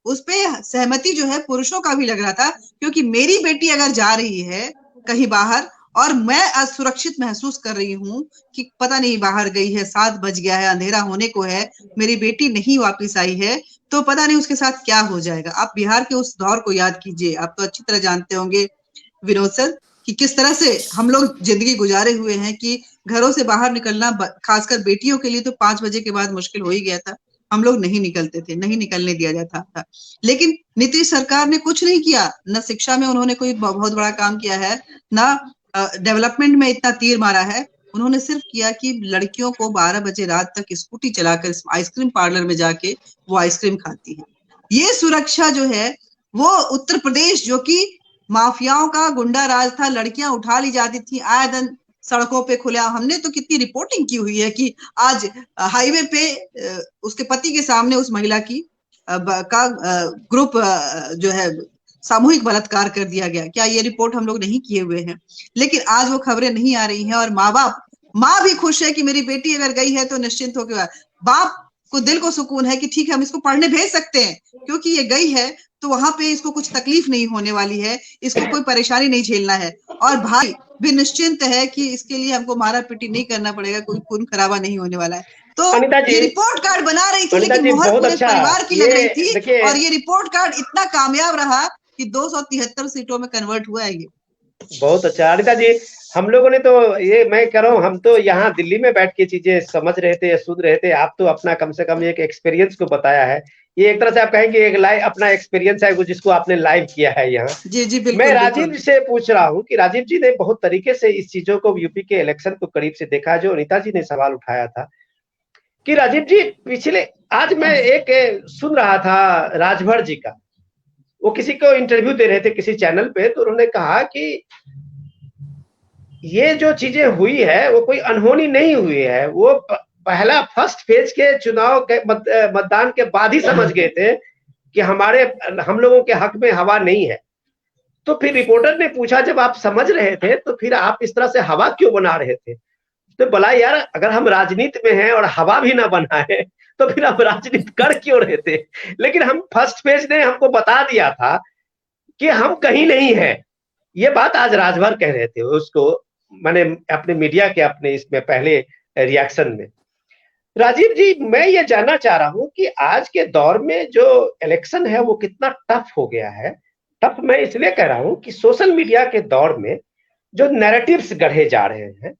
Speaker 3: उस पे सहमति जो है पुरुषों का भी लग रहा था, क्योंकि मेरी बेटी अगर जा रही है कहीं बाहर और मैं असुरक्षित महसूस कर रही हूँ कि पता नहीं बाहर गई है, 7 बज गया है, अंधेरा होने को है, मेरी बेटी नहीं वापस आई है, तो पता नहीं उसके साथ क्या हो जाएगा। आप बिहार के उस दौर को याद कीजिए, आप तो अच्छी तरह जानते होंगे विनोद सर कि किस तरह से हम लोग जिंदगी गुजारे हुए हैं, कि घरों से बाहर निकलना खासकर बेटियों के लिए तो 5 बजे के बाद मुश्किल हो ही गया था, हम लोग नहीं निकलते थे, नहीं निकलने दिया जाता था। लेकिन नीतीश सरकार ने कुछ नहीं किया, न शिक्षा में उन्होंने कोई बहुत बड़ा काम किया है, न डेवलपमेंट में इतना तीर मारा है। उन्होंने सिर्फ किया कि लड़कियों को 12 बजे रात तक स्कूटी चलाकर आइसक्रीम पार्लर में जाके वो आइसक्रीम खाती है। ये सुरक्षा जो है वो उत्तर प्रदेश, जो कि माफियाओं का गुंडा राज था, लड़कियां उठा ली जाती थी आए दिन सड़कों पे खुला। हमने तो कितनी रिपोर्टिंग की हुई है कि आज हाईवे पे उसके पति के सामने उस महिला की ग्रुप जो है सामूहिक बलात्कार कर दिया गया। क्या ये रिपोर्ट हम लोग नहीं किए हुए हैं? लेकिन आज वो खबरें नहीं आ रही हैं और माँ भी खुश है कि मेरी बेटी अगर गई है तो निश्चिंत होकर, बाप को दिल को सुकून है कि ठीक है हम इसको पढ़ने भेज सकते हैं, क्योंकि ये गई है तो वहां पे इसको कुछ तकलीफ नहीं होने वाली है, इसको कोई परेशानी नहीं झेलना है, और भाई भी निश्चिंत है कि इसके लिए हमको मारा पीटी नहीं करना पड़ेगा, कोई खून खराबा नहीं होने वाला है। तो ये रिपोर्ट कार्ड बना रही थी लेकिन मुहर पूरे परिवार की लग रही थी, और ये रिपोर्ट कार्ड इतना कामयाब रहा कि 273 सीटों में कन्वर्ट हुआ है। ये
Speaker 1: बहुत अच्छा अनिता जी, हम लोगों ने तो ये मैं कह रहा हूँ, हम तो यहाँ दिल्ली में बैठ के चीजें समझ रहे थे, सुन रहे थे, आप तो अपना कम से कम एक एक्सपीरियंस को बताया है। ये एक तरह से आप कहेंगे एक लाइव अपना एक्सपीरियंस है जिसको आपने लाइव किया है यहाँ।
Speaker 3: जी जी बिल्कुल।
Speaker 1: मैं राजीव जी से पूछ रहा हूँ कि राजीव जी ने बहुत तरीके से इस चीजों को, यूपी के इलेक्शन को करीब से देखा, जो अनिता जी ने सवाल उठाया था कि राजीव जी पिछले, आज मैं एक सुन रहा था राजभर जी का, वो किसी को इंटरव्यू दे रहे थे किसी चैनल पे, तो उन्होंने कहा कि ये जो चीजें हुई है वो कोई अनहोनी नहीं हुई है, वो पहला फर्स्ट फेज के चुनाव के मतदान के बाद ही समझ गए थे कि हम लोगों के हक में हवा नहीं है। तो फिर रिपोर्टर ने पूछा, जब आप समझ रहे थे तो फिर आप इस तरह से हवा क्यों बना रहे थे? तो बोला, यार अगर हम राजनीति में हैं और हवा भी ना बनाए तो फिर हम राजनीति कर क्यों रहे थे? लेकिन हम फर्स्ट फेज ने हमको बता दिया था कि हम कहीं नहीं है। ये बात आज राजभर कह रहे थे उसको, मैंने अपने मीडिया के अपने इसमें पहले रिएक्शन में। राजीव जी, मैं ये जानना चाह रहा हूं कि आज के दौर में जो इलेक्शन है वो कितना टफ हो गया है। टफ मैं इसलिए कह रहा हूं कि सोशल मीडिया के दौर में जो नैरेटिव्स गढ़े जा रहे हैं,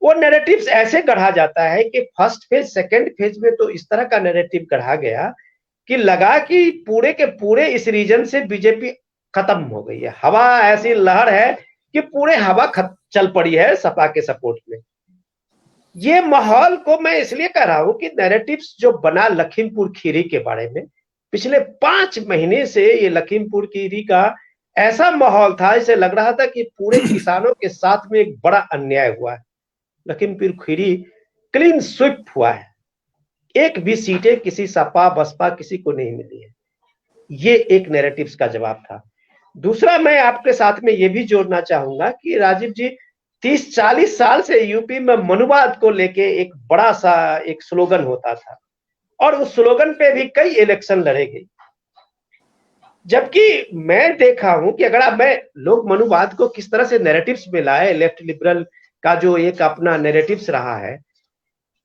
Speaker 1: वो नैरेटिव्स ऐसे गढ़ा जाता है कि फर्स्ट फेज सेकंड फेज में तो इस तरह का नैरेटिव गढ़ा गया कि लगा कि पूरे के पूरे इस रीजन से बीजेपी खत्म हो गई है। हवा ऐसी लहर है कि पूरे हवा चल पड़ी है सपा के सपोर्ट में। ये माहौल को मैं इसलिए कह रहा हूं कि नैरेटिव्स जो बना लखीमपुर खीरी के बारे में, पिछले 5 महीने से ये लखीमपुर खीरी का ऐसा माहौल था, इसे लग रहा था कि पूरे किसानों के साथ में एक बड़ा अन्याय हुआ है। लखीमपुर खीरी क्लीन स्वीप हुआ है, एक भी सीटें किसी सपा बसपा किसी को नहीं मिली है। ये एक नैरेटिव्स का जवाब था। दूसरा, मैं आपके साथ में ये भी जोड़ना चाहूंगा कि राजीव जी 30-40 साल से यूपी में मनुवाद को लेके एक बड़ा सा एक स्लोगन होता था और उस स्लोगन पे भी कई इलेक्शन लड़े गए। जबकि मैं देखा हूं कि मैं लोग मनुवाद को किस तरह से नैरेटिव्स में लाए, लेफ्ट लिबरल का जो एक अपना नैरेटिव्स रहा है,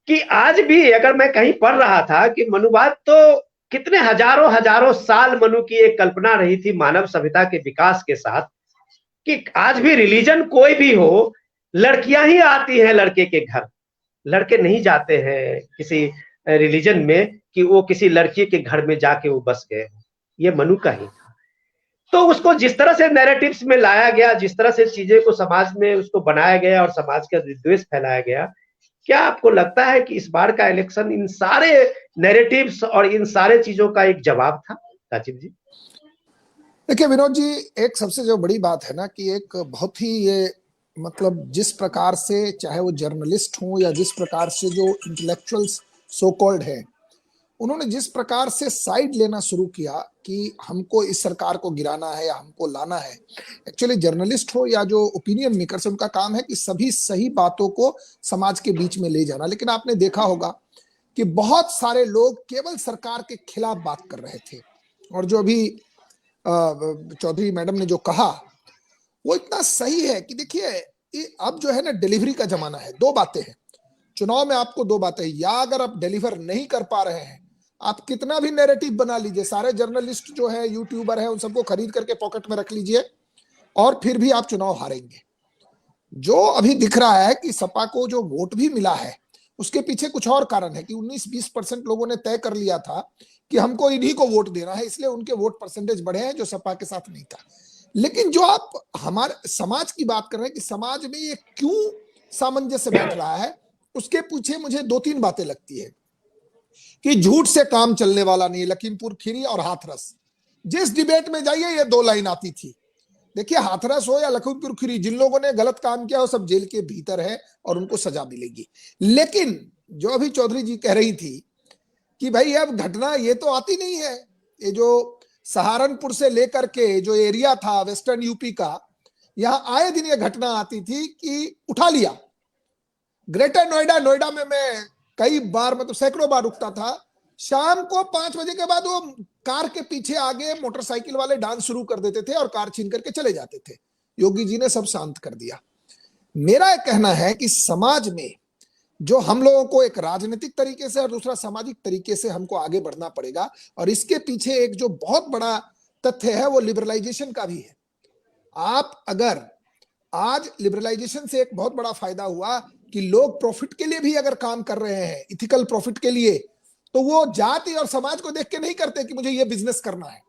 Speaker 1: कि आज भी अगर मैं कहीं पढ़ रहा था कि मनुवाद तो कितने हजारों साल मनु की एक कल्पना रही थी मानव सभ्यता के विकास के साथ, कि आज भी रिलीजन कोई भी हो, लड़कियां ही आती हैं लड़के के घर, लड़के नहीं जाते हैं किसी रिलीजन में कि वो किसी लड़की के घर में जाके वो बस गए। ये मनु का ही था। तो उसको जिस तरह से नैरेटिव्स में लाया गया, जिस तरह से चीजें को समाज में उसको बनाया गया और समाज का विद्वेष फैलाया गया, क्या आपको लगता है कि इस बार का इलेक्शन इन सारे नैरेटिव्स और इन सारे चीजों का एक जवाब था? राजीव जी
Speaker 4: देखिए विनोद जी, एक सबसे जो बड़ी बात है ना कि एक बहुत ही ये मतलब जिस प्रकार से चाहे वो जर्नलिस्ट हो या जिस प्रकार से जो इंटेलेक्चुअल्स सो कॉल्ड है, उन्होंने जिस प्रकार से साइड लेना शुरू किया कि हमको इस सरकार को गिराना है या हमको लाना है। एक्चुअली जर्नलिस्ट हो या जो ओपिनियन मेकर्स, उनका काम है कि सभी सही बातों को समाज के बीच में ले जाना। लेकिन आपने देखा होगा कि बहुत सारे लोग केवल सरकार के खिलाफ बात कर रहे थे। और जो अभी चौधरी मैडम ने जो कहा वो इतना सही है कि देखिए अब जो है ना डिलीवरी का जमाना है। 2 बातें हैं चुनाव में, आपको 2 बातें, या अगर आप डिलीवर नहीं कर पा रहे हैं, आप कितना भी नैरेटिव बना लीजिए, सारे जर्नलिस्ट जो है यूट्यूबर है उन सबको खरीद करके पॉकेट में रख लीजिए और फिर भी आप चुनाव हारेंगे। जो अभी दिख रहा है कि सपा को जो वोट भी मिला है उसके पीछे कुछ और कारण है कि 19-20% लोगों ने तय कर लिया था कि हमको इन्हीं को वोट देना है, इसलिए उनके वोट परसेंटेज बढ़े हैं जो सपा के साथ नहीं था। लेकिन जो आप हमारे समाज की बात कर रहे हैं कि समाज में ये क्यों सामंजस्य बैठ रहा है, उसके पीछे मुझे 2-3 बातें लगती है कि झूठ से काम चलने वाला नहीं। लखीमपुर खीरी और हाथरस, जिस डिबेट में जाइए ये 2 लाइन आती थी। देखिए हाथरस हो या लखीमपुर खीरी, जिन लोगों ने गलत काम किया वो सब जेल के भीतर है और उनको सजा मिलेगी। लेकिन जो अभी चौधरी जी कह रही थी कि भाई अब घटना ये तो आती नहीं है, ये जो सहारनपुर से लेकर के जो एरिया था वेस्टर्न यूपी का, यहां आए दिन ये घटना आती थी कि उठा लिया। ग्रेटर नोएडा में मैं कई बार, मतलब सैकड़ों बार रुकता था। शाम को 5 बजे के बाद वो कार के पीछे आगे मोटरसाइकिल वाले डांस शुरू कर देते थे और कार छीन करके चले जाते थे। योगी जी ने सब शांत कर दिया। मेरा एक कहना है कि समाज में जो हम लोगों को एक राजनीतिक तरीके से और दूसरा सामाजिक तरीके से हमको आगे बढ़ना पड़ेगा, और इसके पीछे एक जो बहुत बड़ा तथ्य है वो लिबरलाइजेशन का भी है। आप अगर आज लिबरलाइजेशन से एक बहुत बड़ा फायदा हुआ कि लोग प्रॉफिट के लिए भी अगर काम कर रहे हैं, इथिकल प्रॉफिट के लिए, तो वो जाति और समाज को देख के नहीं करते कि मुझे ये बिजनेस करना है।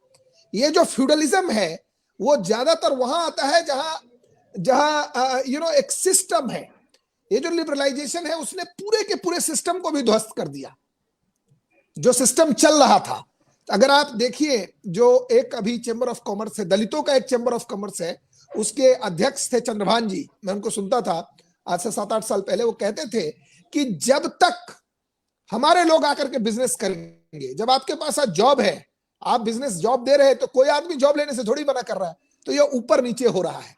Speaker 4: ये जो फ्यूडलिज्म है वो ज्यादातर वहां आता है जहां एक सिस्टम है। ये जो लिबरलाइजेशन है उसने पूरे के पूरे सिस्टम को भी ध्वस्त कर दिया, जो सिस्टम चल रहा था। अगर आप देखिए जो एक अभी चैम्बर ऑफ कॉमर्स है, दलितों का एक चैम्बर ऑफ कॉमर्स है, उसके अध्यक्ष थे चंद्रभान जी। मैं उनको सुनता था आज से 7-8 साल पहले। वो कहते थे कि जब तक हमारे लोग आकर के बिजनेस करेंगे। जब आपके पास आज जॉब है, आप बिजनेस जॉब दे रहे हैं, तो कोई आदमी जॉब लेने से थोड़ी मना कर रहा है। तो ये ऊपर नीचे हो रहा है।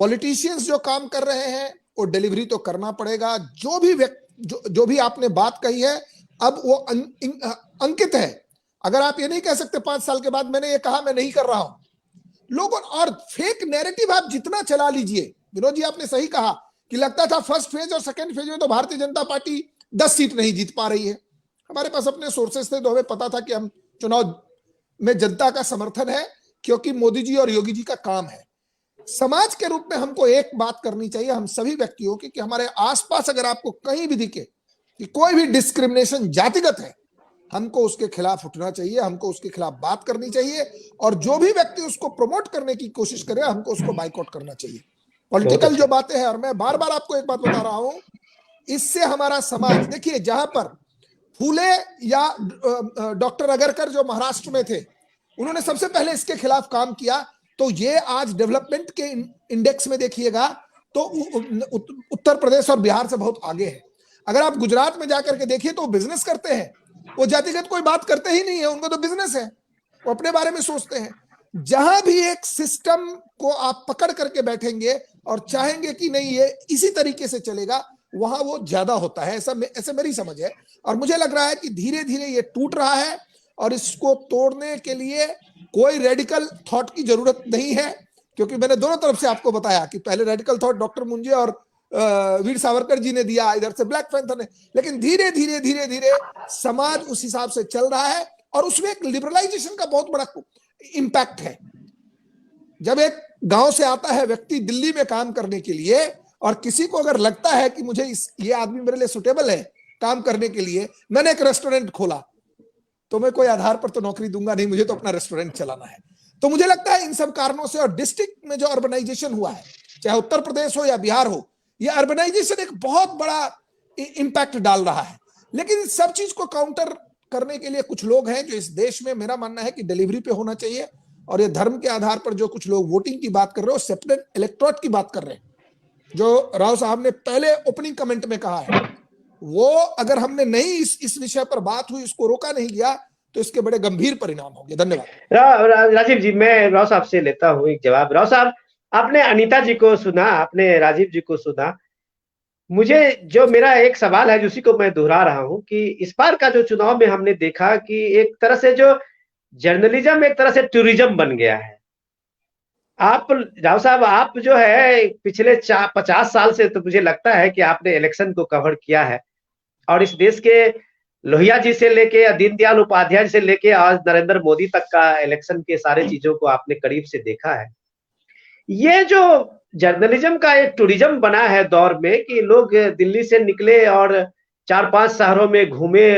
Speaker 4: पॉलिटिशियंस जो काम कर रहे हैं वो डिलीवरी तो करना पड़ेगा। जो भी आपने बात कही है, अब वो अंकित है। अगर आप ये नहीं कह सकते 5 साल के बाद मैंने ये कहा, मैं नहीं कर रहा हूं, लोगों, और फेक नैरेटिव आप जितना चला लीजिए। विनोद जी आपने सही कहा कि लगता था फर्स्ट फेज और सेकंड फेज में तो भारतीय जनता पार्टी 10 सीट नहीं जीत पा रही है। हमारे पास अपने सोर्सेस थे, तो हमें पता था कि हम चुनाव में जनता का समर्थन है, क्योंकि मोदी जी और योगी जी का काम है। समाज के रूप में हमको एक बात करनी चाहिए, हम सभी व्यक्तियों की, कि हमारे आसपास अगर आपको कहीं भी दिखे कि कोई भी डिस्क्रिमिनेशन जातिगत है, हमको उसके खिलाफ उठना चाहिए, हमको उसके खिलाफ बात करनी चाहिए, और जो भी व्यक्ति उसको प्रमोट करने की कोशिश करे हमको उसको बाइकआउट करना चाहिए। पॉलिटिकल जो बातें हैं, और मैं बार बार आपको एक बात बता रहा हूं, इससे हमारा समाज, देखिए जहां पर फूले या डॉक्टर अगरकर जो महाराष्ट्र में थे, उन्होंने सबसे पहले इसके खिलाफ काम किया, तो ये आज डेवलपमेंट के इंडेक्स में देखिएगा तो उत्तर प्रदेश और बिहार से बहुत आगे है। अगर आप गुजरात में जाकर के देखिए तो वो बिजनेस करते हैं, वो जातिगत कोई बात करते ही नहीं है, उनको तो बिजनेस है, वो अपने बारे में सोचते हैं। जहां भी एक सिस्टम को आप पकड़ करके बैठेंगे और चाहेंगे कि नहीं ये इसी तरीके से चलेगा, वहां वो ज्यादा होता है, ऐसे मेरी समझ है। और मुझे लग रहा है कि धीरे धीरे ये टूट रहा है, और इसको तोड़ने के लिए कोई रेडिकल थॉट की जरूरत नहीं है, क्योंकि मैंने दोनों तरफ से आपको बताया कि पहले रेडिकल थॉट डॉक्टर मुंजे और वीर सावरकर जी ने दिया, इधर से ब्लैक पैंथर ने, लेकिन धीरे धीरे धीरे धीरे समाज उस हिसाब से चल रहा है, और उसमें एक लिबरलाइजेशन का बहुत बड़ा इंपैक्ट है। जब एक गांव से आता है व्यक्ति दिल्ली में काम करने के लिए, और किसी को अगर लगता है कि मुझे ये आदमी मेरे लिए सुटेबल है काम करने के लिए, मैंने एक रेस्टोरेंट खोला, तो मैं कोई आधार पर तो नौकरी दूंगा नहीं, मुझे तो अपना रेस्टोरेंट चलाना है। तो मुझे लगता है इन सब कारणों से, और डिस्ट्रिक्ट में जो अर्बनाइजेशन हुआ है, चाहे उत्तर प्रदेश हो या बिहार हो, ये अर्बनाइजेशन एक बहुत बड़ा इंपैक्ट डाल रहा है। लेकिन सब चीज को काउंटर करने के लिए कुछ लोग हैं जो इस देश में, मेरा मानना है कि डिलीवरी पे होना चाहिए, और ये धर्म के आधार पर जो कुछ लोग वोटिंग की बात कर रहे हो, सेपरेट इलेक्टोरेट की बात कर रहे हैं, जो राव साहब ने पहले ओपनिंग कमेंट में कहा है, वो अगर हमने नहीं इस विषय पर बात हुई, इसको रोका नहीं गया, तो इसके बड़े गंभीर परिणाम होंगे।
Speaker 1: धन्यवाद। राजीव जी, मैं राव साहब से लेता हूं एक जवाब। राव साहब, आपने अनीता जी को सुना, आपने राजीव जी को सुना, मुझे जो मेरा एक सवाल है उसी को मैं दोहरा रहा हूं कि इस बार का जो चुनाव में हमने देखा कि एक तरह से जो जर्नलिज्म एक तरह से टूरिज्म बन गया है। आप राव साहब, आप जो है पिछले 50 साल से, तो मुझे लगता है कि आपने इलेक्शन को कवर किया है, और इस देश के लोहिया जी से लेके, दीनदयाल उपाध्याय से लेके आज नरेंद्र मोदी तक का इलेक्शन के सारे चीजों को आपने करीब से देखा है। ये जो जर्नलिज्म का एक टूरिज्म बना है दौर में, कि लोग दिल्ली से निकले और 4-5 शहरों में घूमे,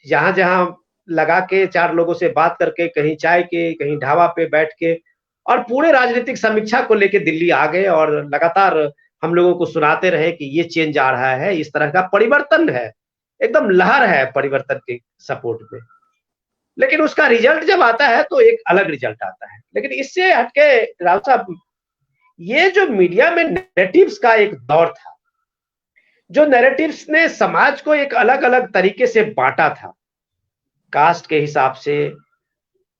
Speaker 1: जहां जहां लगा के 4 लोगों से बात करके, कहीं चाय के, कहीं ढाबा पे बैठ के, और पूरे राजनीतिक समीक्षा को लेके दिल्ली आ गए, और लगातार हम लोगों को सुनाते रहे कि ये चेंज आ रहा है, इस तरह का परिवर्तन है, एकदम लहर है परिवर्तन के सपोर्ट में। लेकिन उसका रिजल्ट जब आता है तो एक अलग रिजल्ट आता है। लेकिन इससे हटके राव साहब, ये जो मीडिया में नैरेटिव्स का एक दौर था, जो नैरेटिव्स ने समाज को एक अलग अलग तरीके से बांटा था, कास्ट के हिसाब से,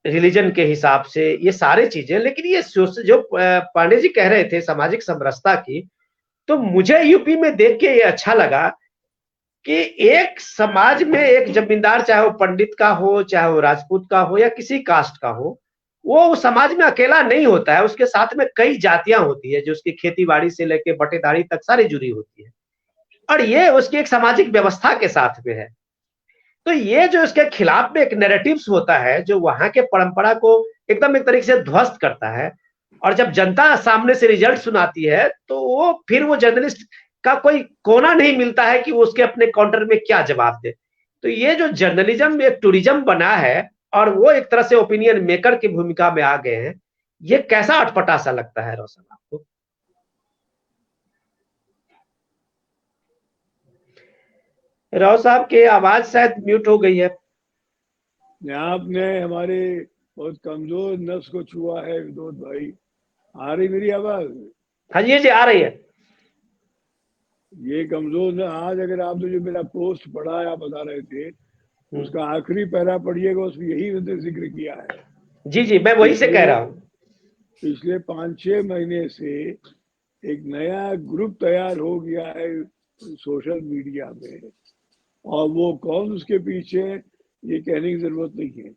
Speaker 1: रिलीजन के हिसाब से, ये सारे चीजें। लेकिन ये जो पांडे जी कह रहे थे सामाजिक समरसता की, तो मुझे यूपी में देख के ये अच्छा लगा कि एक समाज में एक जमींदार, चाहे वो पंडित का हो, चाहे वो राजपूत का हो, या किसी कास्ट का हो, वो समाज में अकेला नहीं होता है, उसके साथ में कई जातियां होती है, जो उसकी खेती बाड़ी से लेके बटेदारी तक सारी जुड़ी होती है, और ये उसकी एक सामाजिक व्यवस्था के साथ में है। तो ये जो इसके खिलाफ में एक नैरेटिव्स होता है, जो वहां के परंपरा को एकदम एक तरीके से ध्वस्त करता है, और जब जनता सामने से रिजल्ट सुनाती है, तो वो फिर वो जर्नलिस्ट का कोई कोना नहीं मिलता है कि वो उसके अपने काउंटर में क्या जवाब दे। तो ये जो जर्नलिज्म एक टूरिज्म बना है, और वो एक तरह से ओपिनियन मेकर की भूमिका में आ गए हैं, ये कैसा अटपटा सा लगता है रोशन आपको? राव साहब के आवाज शायद म्यूट हो गई है।
Speaker 2: आपने हमारे बहुत कमजोर नस को छुआ है विनोद भाई। आ रही मेरी आवाज?
Speaker 1: हाँ जी, आ रही है।
Speaker 2: ये कमजोर ना। आज अगर आपने जो मेरा पोस्ट पढ़ा है, आप बता रहे थे, उसका आखिरी पैरा पढ़िएगा, उसमें यही मैंने जिक्र किया है।
Speaker 1: जी जी, मैं वही से कह रहा हूँ।
Speaker 2: पिछले 5-6 महीने से एक नया ग्रुप तैयार हो गया है सोशल मीडिया में, और वो कौन उसके पीछे ये कहने की जरूरत नहीं है।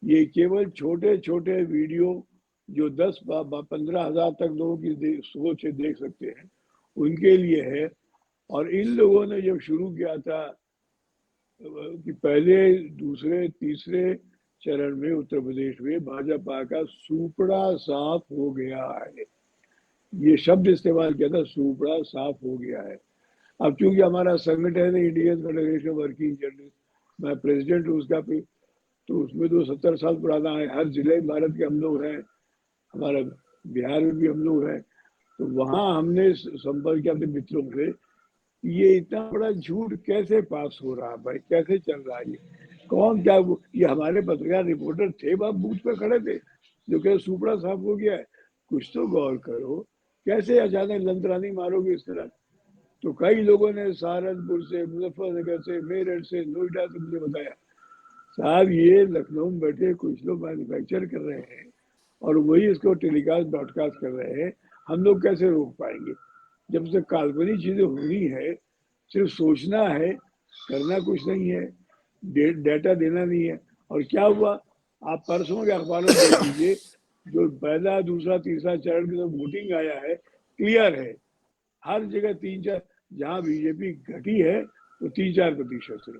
Speaker 2: ये केवल छोटे छोटे वीडियो जो 10-15 हजार तक लोगों की सोच से देख सकते हैं, उनके लिए है। और इन लोगों ने जब शुरू किया था कि पहले दूसरे तीसरे चरण में उत्तर प्रदेश में भाजपा का सुपड़ा साफ हो गया है, ये शब्द इस्तेमाल किया था, सुपड़ा साफ हो गया है। अब चूंकि हमारा संगठन है इंडियन फेडरेशन वर्किंग जर्नलिस्ट, मैं प्रेसिडेंट हूँ उसका भी, तो उसमें तो 70 साल पुराना है। हर जिले में भारत के हम लोग हैं, हमारा बिहार में भी हम लोग हैं। तो वहाँ हमने संपर्क किया अपने मित्रों से, ये इतना बड़ा झूठ कैसे पास हो रहा है भाई, कैसे चल रहा है, ये कौन क्या ये हमारे पत्रकार रिपोर्टर थे, वहां बूथ पे खड़े थे, जो कह सुपड़ा साफ हो गया है। कुछ तो गौर करो, कैसे अचानक लंतरानी मारोगे इस तरह। तो कई लोगों ने सहारनपुर से, मुजफ्फरनगर से, मेरठ से, नोएडा से मुझे बताया, साहब ये लखनऊ में बैठे कुछ लोग मैन्युफैक्चर कर रहे हैं और वही इसको टेलीकास्ट ब्रॉडकास्ट कर रहे हैं, हम लोग कैसे रोक पाएंगे। जब से काल्पनिक चीजें होनी है, सिर्फ सोचना है, करना कुछ नहीं है, डेटा देना नहीं है। और क्या हुआ, आप परसों के अखबारों में देख लीजिए, जो पहला दूसरा तीसरा चरण की जो वोटिंग आया है, क्लियर है। हर जगह 3-4, जहां बीजेपी घटी है तो 3-4% से,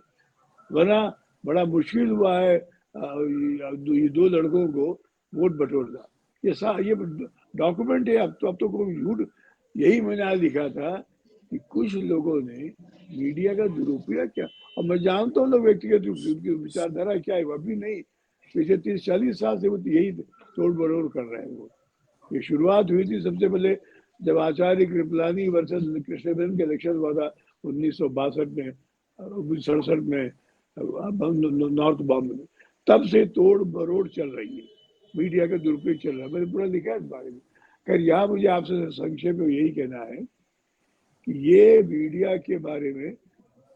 Speaker 2: वरना बड़ा मुश्किल हुआ है ये दो लड़कों को वोट बटोरना। ये डॉक्यूमेंट है। अब तो कोई झूठ। यही मैंने आज लिखा था कि कुछ लोगों ने मीडिया का दुरुपयोग किया, और मैं जानता हूँ लोग व्यक्तिगत रूप से उनकी विचारधारा क्या है, वह भी नहीं, पिछले 30-40 साल से वो यही तोड़ मरोड़ कर रहे हैं। वो ये शुरुआत हुई थी सबसे पहले जब आचार्य कृपलानी वर्सेस कृष्णबेन का इलेक्शन हुआ था 1962 में, 67 में नॉर्थ बॉम्बे में, तब से तोड़ मरोड़ चल रही है, मीडिया का दुरुपयोग चल रहा है। मैंने पूरा लिखा है इस बारे में। खैर यहाँ मुझे आपसे संक्षेप में यही कहना है कि ये मीडिया के बारे में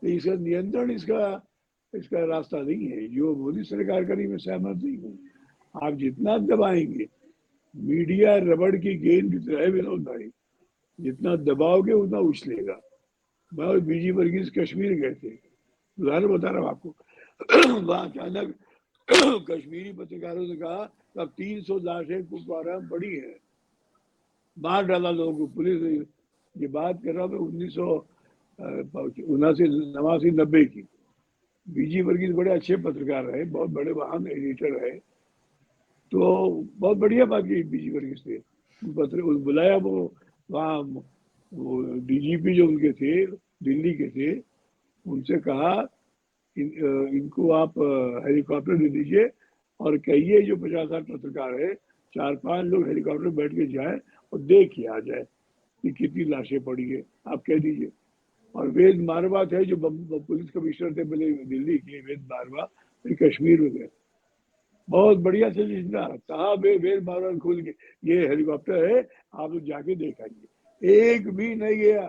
Speaker 2: इसका नियंत्रण इसका रास्ता नहीं है, जो मोदी सरकार करी मैं सहमत नहीं हूँ। आप जितना दबाएंगे, मीडिया रबड़ की गेंद की तरह है विनोद भाई, जितना दबाओगे उतना उछलेगा। मैं और बीजी वर्गीज कश्मीर गए थे, उदाहरण बता रहा हूँ आपको। वहां अचानक कश्मीरी पत्रकारों ने कहा अब 300 लाशें कुपवारा में पड़ी है, मार डाला लोगों को पुलिस ने। ये बात कर रहा हूँ मैं 1989-90 की। बीजी वर्गीज बड़े अच्छे पत्रकार रहे, बहुत बड़े वहां एडिटर रहे, तो बहुत बढ़िया बात की बीजी वर्गीज थे। बुलाया वो वहाँ, वो डीजीपी जो उनके थे दिल्ली के थे, उनसे कहा इनको आप हेलीकॉप्टर दे दीजिए और कहिए जो 50-60 पत्रकार है, 4-5 लोग हेलीकॉप्टर बैठ के जाए और देख के आ जाए कि कितनी लाशें पड़ी है, आप कह दीजिए। और वेद मारवा थे जो पुलिस कमिश्नर थे पहले दिल्ली के, वेद मारवा, फिर कश्मीर में गए, बहुत बढ़िया से जिंदा कहा वेद मारवा खोल के ये हेलीकॉप्टर है, आप लोग जाके देख आइए। एक भी नहीं गया,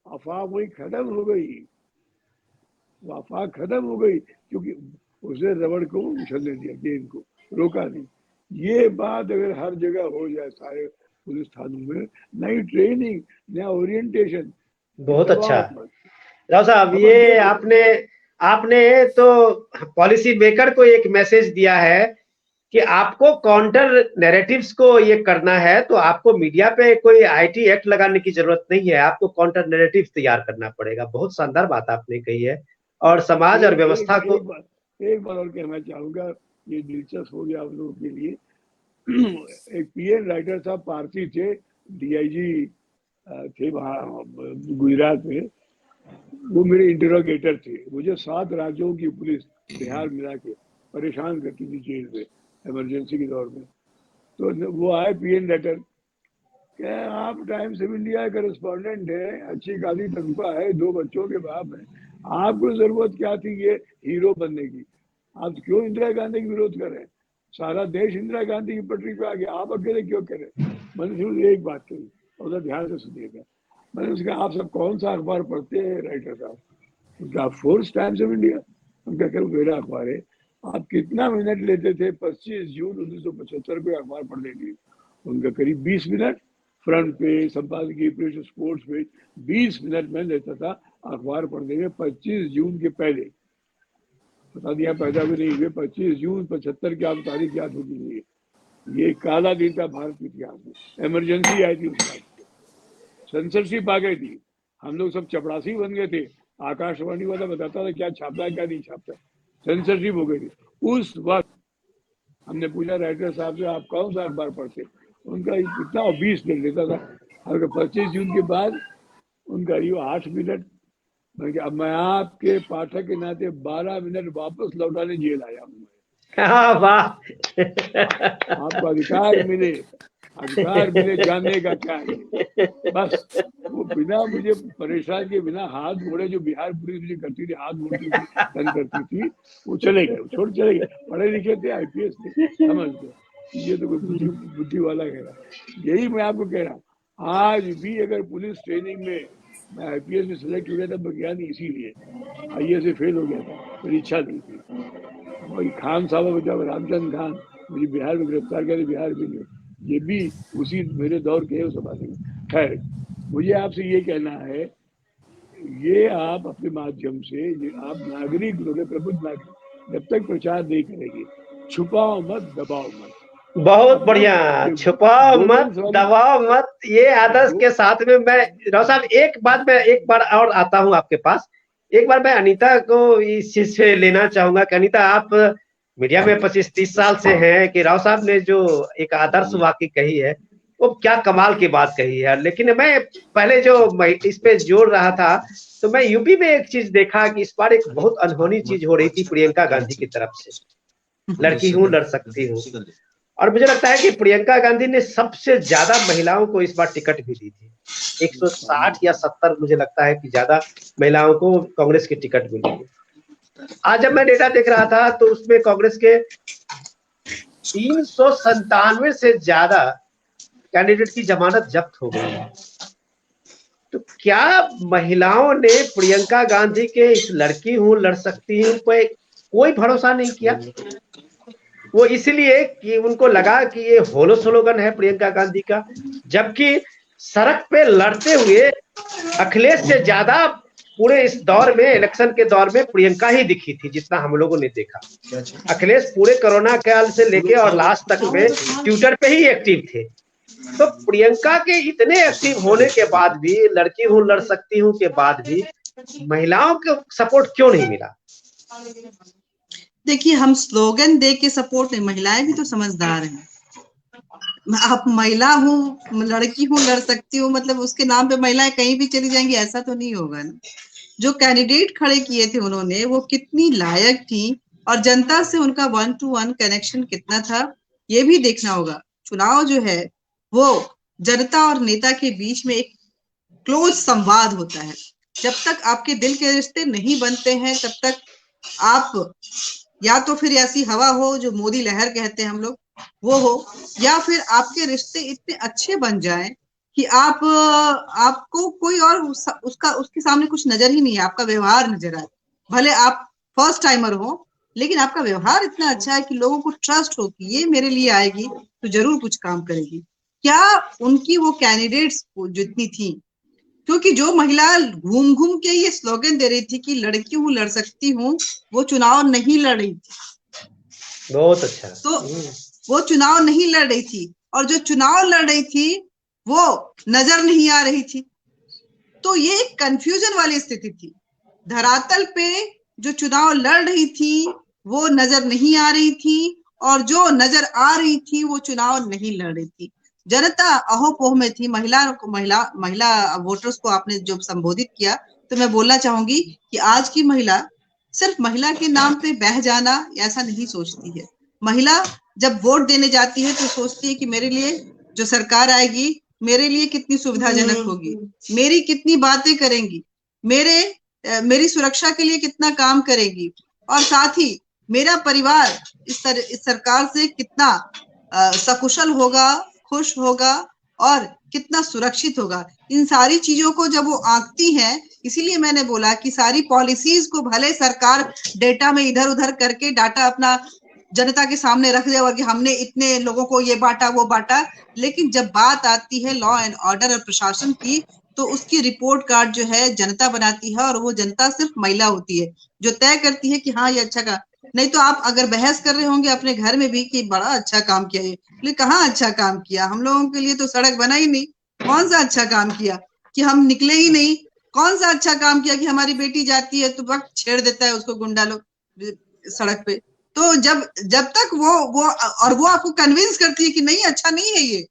Speaker 2: अफवाह वही खत्म हो गई, अफवाह खत्म हो गई, क्योंकि उसने रबड़ को उछलने दिया, गेंद को रोका नहीं। ये बात अगर हर जगह हो जाए, सारे पुलिस थानों में, नई ट्रेनिंग, नया ओरिएंटेशन।
Speaker 1: बहुत अच्छा राव साहब, ये आपने तो पॉलिसी मेकर को एक मैसेज दिया है कि आपको काउंटर नैरेटिव्स को ये करना है, तो आपको मीडिया पे कोई आईटी एक्ट लगाने की जरूरत नहीं है, आपको काउंटर नैरेटिव तैयार करना पड़ेगा। बहुत शानदार बात आपने कही है, और समाज और व्यवस्था को
Speaker 2: एक बार और कहना चाहूंगा, ये दिलचस्प हो गया आप लोगों के लिए। एक पीएन राइटर साहब पारसी थे, डीआईजी थे वहाँ गुजरात में, वो मेरे इंटरोगेटर थे। मुझे 7 राज्यों की पुलिस बिहार मिला के परेशान करती थी जेल में इमरजेंसी के दौर में। तो वो आए पीएन राइटर, क्या आप टाइम्स ऑफ इंडिया करेस्पॉन्डेंट है, अच्छी खासी तनख्वाह है, 2 बच्चों के बाप है, आपको जरूरत क्या थी ये हीरो बनने की? आप क्यों इंदिरा गांधी की विरोध कर रहे हैं? सारा देश इंदिरा गांधी की पटरी पे आ गया, आप अकेले क्यों कर रहे हैं? मैंने सिर्फ एक बात कही, उधर ध्यान से सुनिएगा। मैंने उसका आप सब कौन सा अखबार पढ़ते हैं राइटर साहब? उनका फोर्स टाइम्स ऑफ इंडिया, उनका कल मेरा अखबार है। आप कितना मिनट लेते थे 25 जून 1975 को अखबार पढ़ने के लिए? उनका करीब 20 मिनट, फ्रंट पेज, संपादकीय पेज, स्पोर्ट्स पेज, 20 मिनट में लेता था अखबार पढ़ने में 25 जून के पहले। बता दिया पैदा भी नहीं हुए, 25 जून 75 की आप तारीख याद होती नहीं है। ये काला दिन था भारत के इतिहास में। इमरजेंसी आई थी उस बात, सेंसरशिप आ गई थी, हम लोग सब चपड़ासी बन गए थे। आकाशवाणी वाला बताता था क्या छापता है क्या नहीं छापता, सेंसरशिप हो गई थी। उस वक्त हमने पूछा राइटर साहब से आप कौन सा अखबार पढ़ते? उनका इतना 20 मिनट लेता था। अगर 25 जून के बाद उनका ये 8 मिनट, अब मैं आपके पाठक के नाते 12 मिनट वापस लौटाने जेल आया हूँ।
Speaker 1: वाह
Speaker 2: आपको अधिकार मिले जानने का क्या है। बस वो बिना मुझे परेशान के, बिना हाथ मोड़े, जो बिहार पुलिस मुझे करती थी, हाथ मोड़ती थी, तंग करती थी, वो चले गए, छोड़ चले गए। पढ़े लिखे थे, IPS थे, समझ लो ये तो कोई बुद्धि वाला कह रहा। यही मैं आपको कह रहा हूँ, आज भी अगर पुलिस ट्रेनिंग में मैं IPS में सिलेक्ट हो गया था विज्ञानी, इसीलिए IAS से फेल हो गया था, मेरी इच्छा नहीं थी। वही खान साहब जब रामचंद्र खान मुझे बिहार में गिरफ्तार किया, बिहार में ये भी उसी मेरे दौर के उस जमाने में। खैर, मुझे आपसे ये कहना है, ये आप अपने माध्यम से, आप नागरिक लोग, प्रबुद्ध नागरिक, जब तक प्रचार नहीं करेंगे, छुपाओ मत, दबाओ मत।
Speaker 1: बहुत बढ़िया, छुपाओ मत, दबाओ मत, ये आदर्श के साथ में मैं राव साहब एक बार और आता हूँ आपके पास। एक बार मैं अनीता को इस चीज से लेना चाहूंगा कि अनीता, आप मीडिया में 25-30 साल से हैं, कि राव साहब ने जो एक आदर्श वाक्य कही है वो क्या कमाल की बात कही है। लेकिन मैं पहले जो इस पे जोड़ रहा था, तो मैं यूपी में एक चीज देखा कि इस बार एक बहुत अनहोनी चीज हो रही थी प्रियंका गांधी की तरफ से, लड़की हूँ लड़ सकती हूँ। और मुझे लगता है कि प्रियंका गांधी ने सबसे ज्यादा महिलाओं को इस बार टिकट भी दी थी, 160 या 70 मुझे लगता है कि ज्यादा महिलाओं को कांग्रेस की टिकट मिली है। आज जब मैं डेटा देख रहा था तो उसमें कांग्रेस के 397 से ज्यादा कैंडिडेट की जमानत जब्त हो गई है। तो क्या महिलाओं ने प्रियंका गांधी के इस लड़की हूँ लड़ सकती हूँ पे कोई भरोसा नहीं किया? वो इसलिए कि उनको लगा कि ये होलो स्लोगन है प्रियंका गांधी का, जबकि सड़क पे लड़ते हुए अखिलेश से ज्यादा पूरे इस दौर में, इलेक्शन के दौर में प्रियंका ही दिखी थी जितना हम लोगों ने देखा। अखिलेश पूरे कोरोना काल से लेके और लास्ट तक में ट्विटर पे ही एक्टिव थे। तो प्रियंका के इतने एक्टिव होने के बाद भी, लड़की हूँ लड़ सकती हूँ के बाद भी, महिलाओं को सपोर्ट क्यों नहीं मिला?
Speaker 3: देखिए, हम स्लोगन दे के सपोर्ट नहीं, महिलाएं भी तो समझदार हैं। आप महिला हूँ, लड़की हूँ लड़ सकती हूँ, मतलब उसके नाम पे महिलाएं कहीं भी चली जाएंगी, ऐसा तो नहीं होगा ना। जो कैंडिडेट खड़े किए थे उन्होंने, वो कितनी लायक थी और जनता से उनका 1-to-1 कनेक्शन कितना था, ये भी देखना होगा। चुनाव जो है वो जनता और नेता के बीच में एक क्लोज संवाद होता है। जब तक आपके दिल के रिश्ते नहीं बनते हैं, तब तक आप या तो फिर ऐसी हवा हो जो मोदी लहर कहते हैं हम लोग, वो हो, या फिर आपके रिश्ते इतने अच्छे बन जाएं कि आपको कोई और उसके सामने कुछ नजर ही नहीं है, आपका व्यवहार नजर आए। भले आप फर्स्ट टाइमर हो, लेकिन आपका व्यवहार इतना अच्छा है कि लोगों को ट्रस्ट हो कि ये मेरे लिए आएगी तो जरूर कुछ काम करेगी। क्या उनकी वो कैंडिडेट्स जितनी थी, क्योंकि जो महिला घूम घूम के ये स्लोगन दे रही थी कि लड़की हूँ लड़ सकती हूँ, वो चुनाव नहीं लड़ रही थी।
Speaker 1: बहुत अच्छा।
Speaker 3: तो वो चुनाव नहीं लड़ रही थी, और जो चुनाव लड़ रही थी वो नजर नहीं आ रही थी। तो ये एक कंफ्यूजन वाली स्थिति थी। धरातल पे जो चुनाव लड़ रही थी वो नजर नहीं आ रही थी, और जो नजर आ रही थी वो चुनाव नहीं लड़ रही थी। जनता अहोपोह में थी। महिला वोटर्स को आपने जो संबोधित किया, तो मैं बोलना चाहूंगी कि आज की महिला सिर्फ महिला के नाम पे बह जाना ऐसा नहीं सोचती है। महिला जब वोट देने जाती है तो सोचती है कि मेरे लिए जो सरकार आएगी मेरे लिए कितनी सुविधाजनक होगी, मेरी कितनी बातें करेंगी, मेरी सुरक्षा के लिए कितना काम करेगी, और साथ ही मेरा परिवार इस सरकार से कितना सकुशल होगा, खुश होगा, और कितना सुरक्षित होगा। इन सारी चीजों को जब वो आंकती है, इसीलिए मैंने बोला कि सारी पॉलिसीज को भले सरकार डेटा में इधर उधर करके डाटा अपना जनता के सामने रख दे और कि हमने इतने लोगों को ये बांटा वो बांटा, लेकिन जब बात आती है लॉ एंड ऑर्डर और प्रशासन की, तो उसकी रिपोर्ट कार्ड जो है जनता बनाती है, और वो जनता सिर्फ महिला होती है जो तय करती है कि हाँ ये अच्छा का। नहीं तो आप अगर बहस कर रहे होंगे अपने घर में भी कि बड़ा अच्छा काम किया, ये कहाँ अच्छा काम किया, हम लोगों के लिए तो सड़क बना ही नहीं, कौन सा अच्छा काम किया कि हम निकले ही नहीं, कौन सा अच्छा काम किया कि हमारी बेटी जाती है तो वक्त छेड़ देता है उसको गुंडा लोग सड़क पे। तो जब तक वो आपको कन्विंस करती है कि नहीं अच्छा नहीं है ये,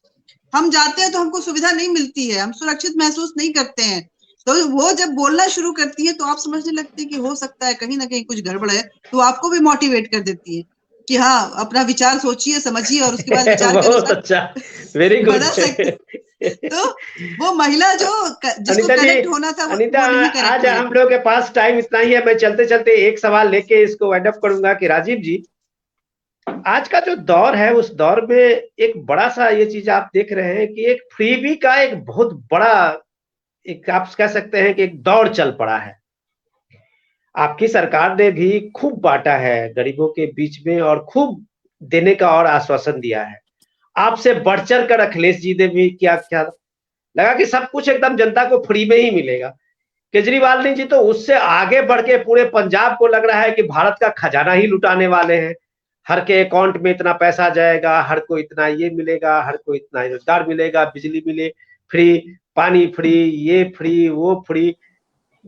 Speaker 3: हम जाते हैं तो हमको सुविधा नहीं मिलती है, हम सुरक्षित महसूस नहीं करते हैं, तो वो जब बोलना शुरू करती है तो आप समझने लगते हैं कि हो सकता है कहीं ना कहीं कुछ गड़बड़ है, तो आपको भी मोटिवेट कर देती है कि हाँ अपना विचार सोचिए समझिए और उसके बाद विचार के
Speaker 1: बहुत अच्छा, वेरी गुड।
Speaker 3: बदल सकते। तो वो महिला जिसको
Speaker 1: अनीता जी,
Speaker 3: कनेक्ट होना था
Speaker 1: अनीता,
Speaker 3: वो नहीं कनेक्ट
Speaker 1: आज
Speaker 3: हो रही।
Speaker 1: हम लोग के पास टाइम इतना ही है, मैं चलते चलते एक सवाल लेके इसको वाइंड अप करूंगा कि राजीव जी, आज का जो दौर है उस दौर में एक बड़ा सा ये चीज आप देख रहे हैं कि एक फ्रीबी का एक बहुत बड़ा, एक आप कह सकते हैं कि एक दौर चल पड़ा है। आपकी सरकार ने भी खूब बांटा है गरीबों के बीच में और खूब देने का और आश्वासन दिया है। आपसे बढ़ चढ़ कर अखिलेश जी ने भी क्या क्या लगा कि सब कुछ एकदम जनता को फ्री में ही मिलेगा। केजरीवाल जी तो उससे आगे बढ़ के पूरे पंजाब को लग रहा है कि भारत का खजाना ही लुटाने वाले हैं, हर के अकाउंट में इतना पैसा जाएगा, हर को इतना ये मिलेगा, हर को इतना रोजगार मिलेगा, बिजली मिले फ्री, पानी फ्री, ये फ्री वो फ्री।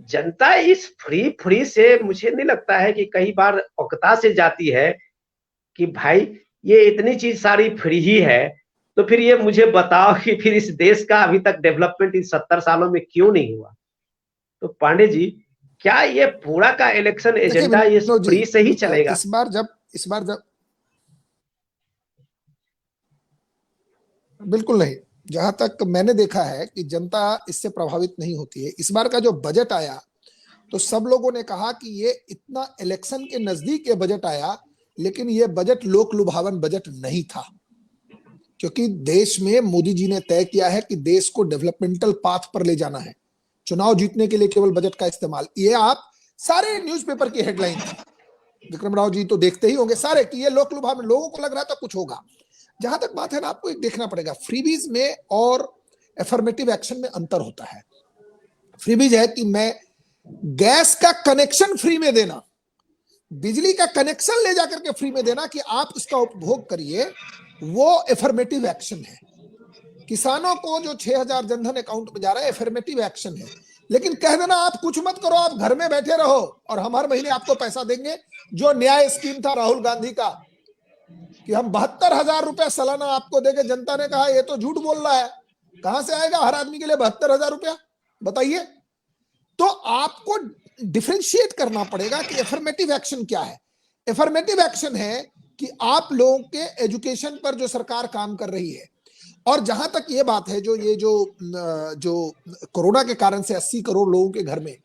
Speaker 1: जनता इस फ्री फ्री से मुझे नहीं लगता है कि कई बार औकता से जाती है कि भाई ये इतनी चीज सारी फ्री ही है, तो फिर ये मुझे बताओ कि फिर इस देश का अभी तक डेवलपमेंट इन 70 सालों में क्यों नहीं हुआ। तो पांडे जी, क्या ये पूरा का इलेक्शन एजेंडा ये फ्री से ही चलेगा?
Speaker 4: इस बार जब बिल्कुल नहीं, जहां तक मैंने देखा है कि जनता इससे प्रभावित नहीं होती है। इस बार का जो बजट आया तो सब लोगों ने कहा कि ये इतना इलेक्शन के नजदीक ये बजट आया, लेकिन ये बजट लोक लुभावन बजट नहीं था, क्योंकि देश में मोदी जी ने तय किया है कि देश को डेवलपमेंटल पाथ पर ले जाना है। चुनाव जीतने के लिए केवल बजट का इस्तेमाल, ये आप सारे न्यूज़पेपर की हेडलाइन थी, विक्रम राव जी तो देखते ही होंगे सारे कि ये लोक लुभावन, लोगों को लग रहा था कुछ होगा। जहां तक बात है ना, आपको एक देखना पड़ेगा, फ्रीबीज में और एफर्मेटिव एक्शन में अंतर होता है। फ्रीबीज है कि मैं गैस का कनेक्शन फ्री में देना, बिजली का कनेक्शन ले जाकर के फ्री में देना कि आप इसका उपभोग करिए, वो एफर्मेटिव एक्शन है। किसानों को जो 6000 जनधन अकाउंट में जा रहा है एफर्मेटिव एक्शन है। लेकिन कह देना आप कुछ मत करो, आप घर में बैठे रहो और हम हर महीने आपको पैसा देंगे, जो न्याय स्कीम था राहुल गांधी का कि हम 72,000 रुपया सालाना आपको देंगे, जनता ने कहा ये तो झूठ बोल रहा है, कहां से आएगा हर आदमी के लिए 72,000 रुपया, बताइए। तो आपको डिफरेंशिएट करना पड़ेगा कि एफर्मेटिव एक्शन क्या है। एफर्मेटिव एक्शन है कि आप लोगों के एजुकेशन पर जो सरकार काम कर रही है, और जहां तक ये बात है जो कोरोना के कारण से 80 करोड़ लोगों के घर में,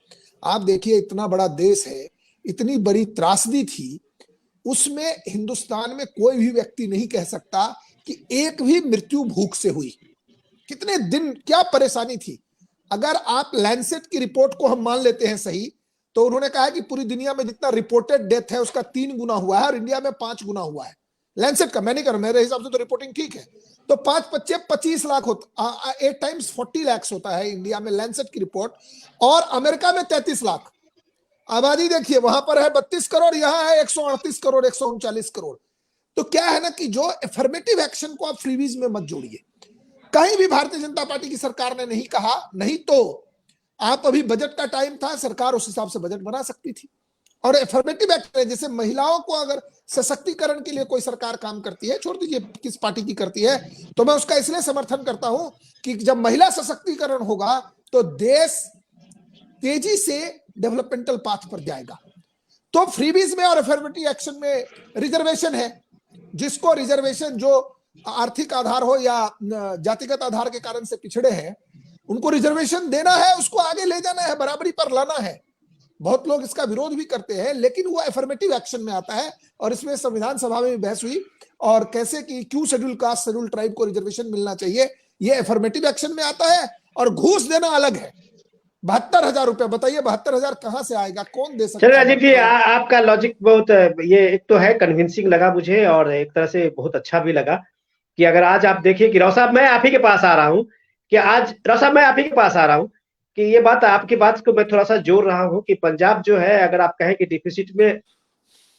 Speaker 4: आप देखिए इतना बड़ा देश है, इतनी बड़ी त्रासदी थी, उसमें हिंदुस्तान में कोई भी व्यक्ति नहीं कह सकता कि एक भी मृत्यु भूख से हुई। कितने दिन क्या परेशानी थी। अगर आप लैंसेट की रिपोर्ट को हम मान लेते हैं सही, तो उन्होंने कहा है कि पूरी दुनिया में जितना रिपोर्टेड डेथ है उसका 3 गुना हुआ है और इंडिया में 5 गुना हुआ है। लैंसेट का मैं नहीं कर रहा, मेरे हिसाब से तो रिपोर्टिंग ठीक है। तो 5-25 लाख होता, 8 टाइम्स 40 लाख होता है इंडिया में लैंसेट की रिपोर्ट, और अमेरिका में 33 लाख। आबादी देखिए, वहां पर है 32 करोड़, यहां है 138 करोड़, 139 करोड़। तो क्या है ना कि जो एफर्मेटिव एक्शन को आप फ्रीबीज में मत जोड़िए। कहीं भी भारतीय जनता पार्टी की सरकार ने नहीं कहा, नहीं तो आप अभी बजट का टाइम था, सरकार उस हिसाब से बजट बना सकती थी। और एफर्मेटिव एक्शन है, जैसे महिलाओं को अगर सशक्तिकरण के लिए कोई सरकार काम करती है, छोड़ दीजिए किस पार्टी की करती है, तो मैं उसका इसलिए समर्थन करता हूं कि जब महिला सशक्तिकरण होगा तो देश तेजी से डेवलपमेंटल पाथ पर जाएगा। तो फ्रीबीज में और एफर्मेटिव एक्शन में रिजर्वेशन है, जिसको रिजर्वेशन जो आर्थिक आधार हो या जातिगत आधार के कारण से पिछड़े हैं, उनको रिजर्वेशन देना है, उसको आगे ले जाना है, बराबरी पर लाना है। बहुत लोग इसका विरोध भी करते हैं, लेकिन वो एफर्मेटिव एक्शन में आता है। और इसमें संविधान सभा में बहस हुई और कैसे कि क्यों शेड्यूल कास्ट शेड्यूल ट्राइब को रिजर्वेशन मिलना चाहिए, ये एफर्मेटिव एक्शन में आता है, और घूस देना अलग है। 72,000 रुपया, बताइए 72,000 कहां से आएगा, कौन दे सकता
Speaker 1: चलो
Speaker 4: है
Speaker 1: राजीव जी,
Speaker 4: 72,000?
Speaker 1: आपका लॉजिक बहुत ये एक तो है कन्विंसिंग लगा मुझे, और एक तरह से बहुत अच्छा भी लगा कि अगर आज आप देखिए कि राव साहब मैं आप ही के पास आ रहा हूँ, कि आज राव साहब मैं आप ही के पास आ रहा हूँ कि ये बात आपकी बात को मैं थोड़ा सा जोड़ रहा हूँ कि पंजाब जो है, अगर आप कहें कि डिफिसिट में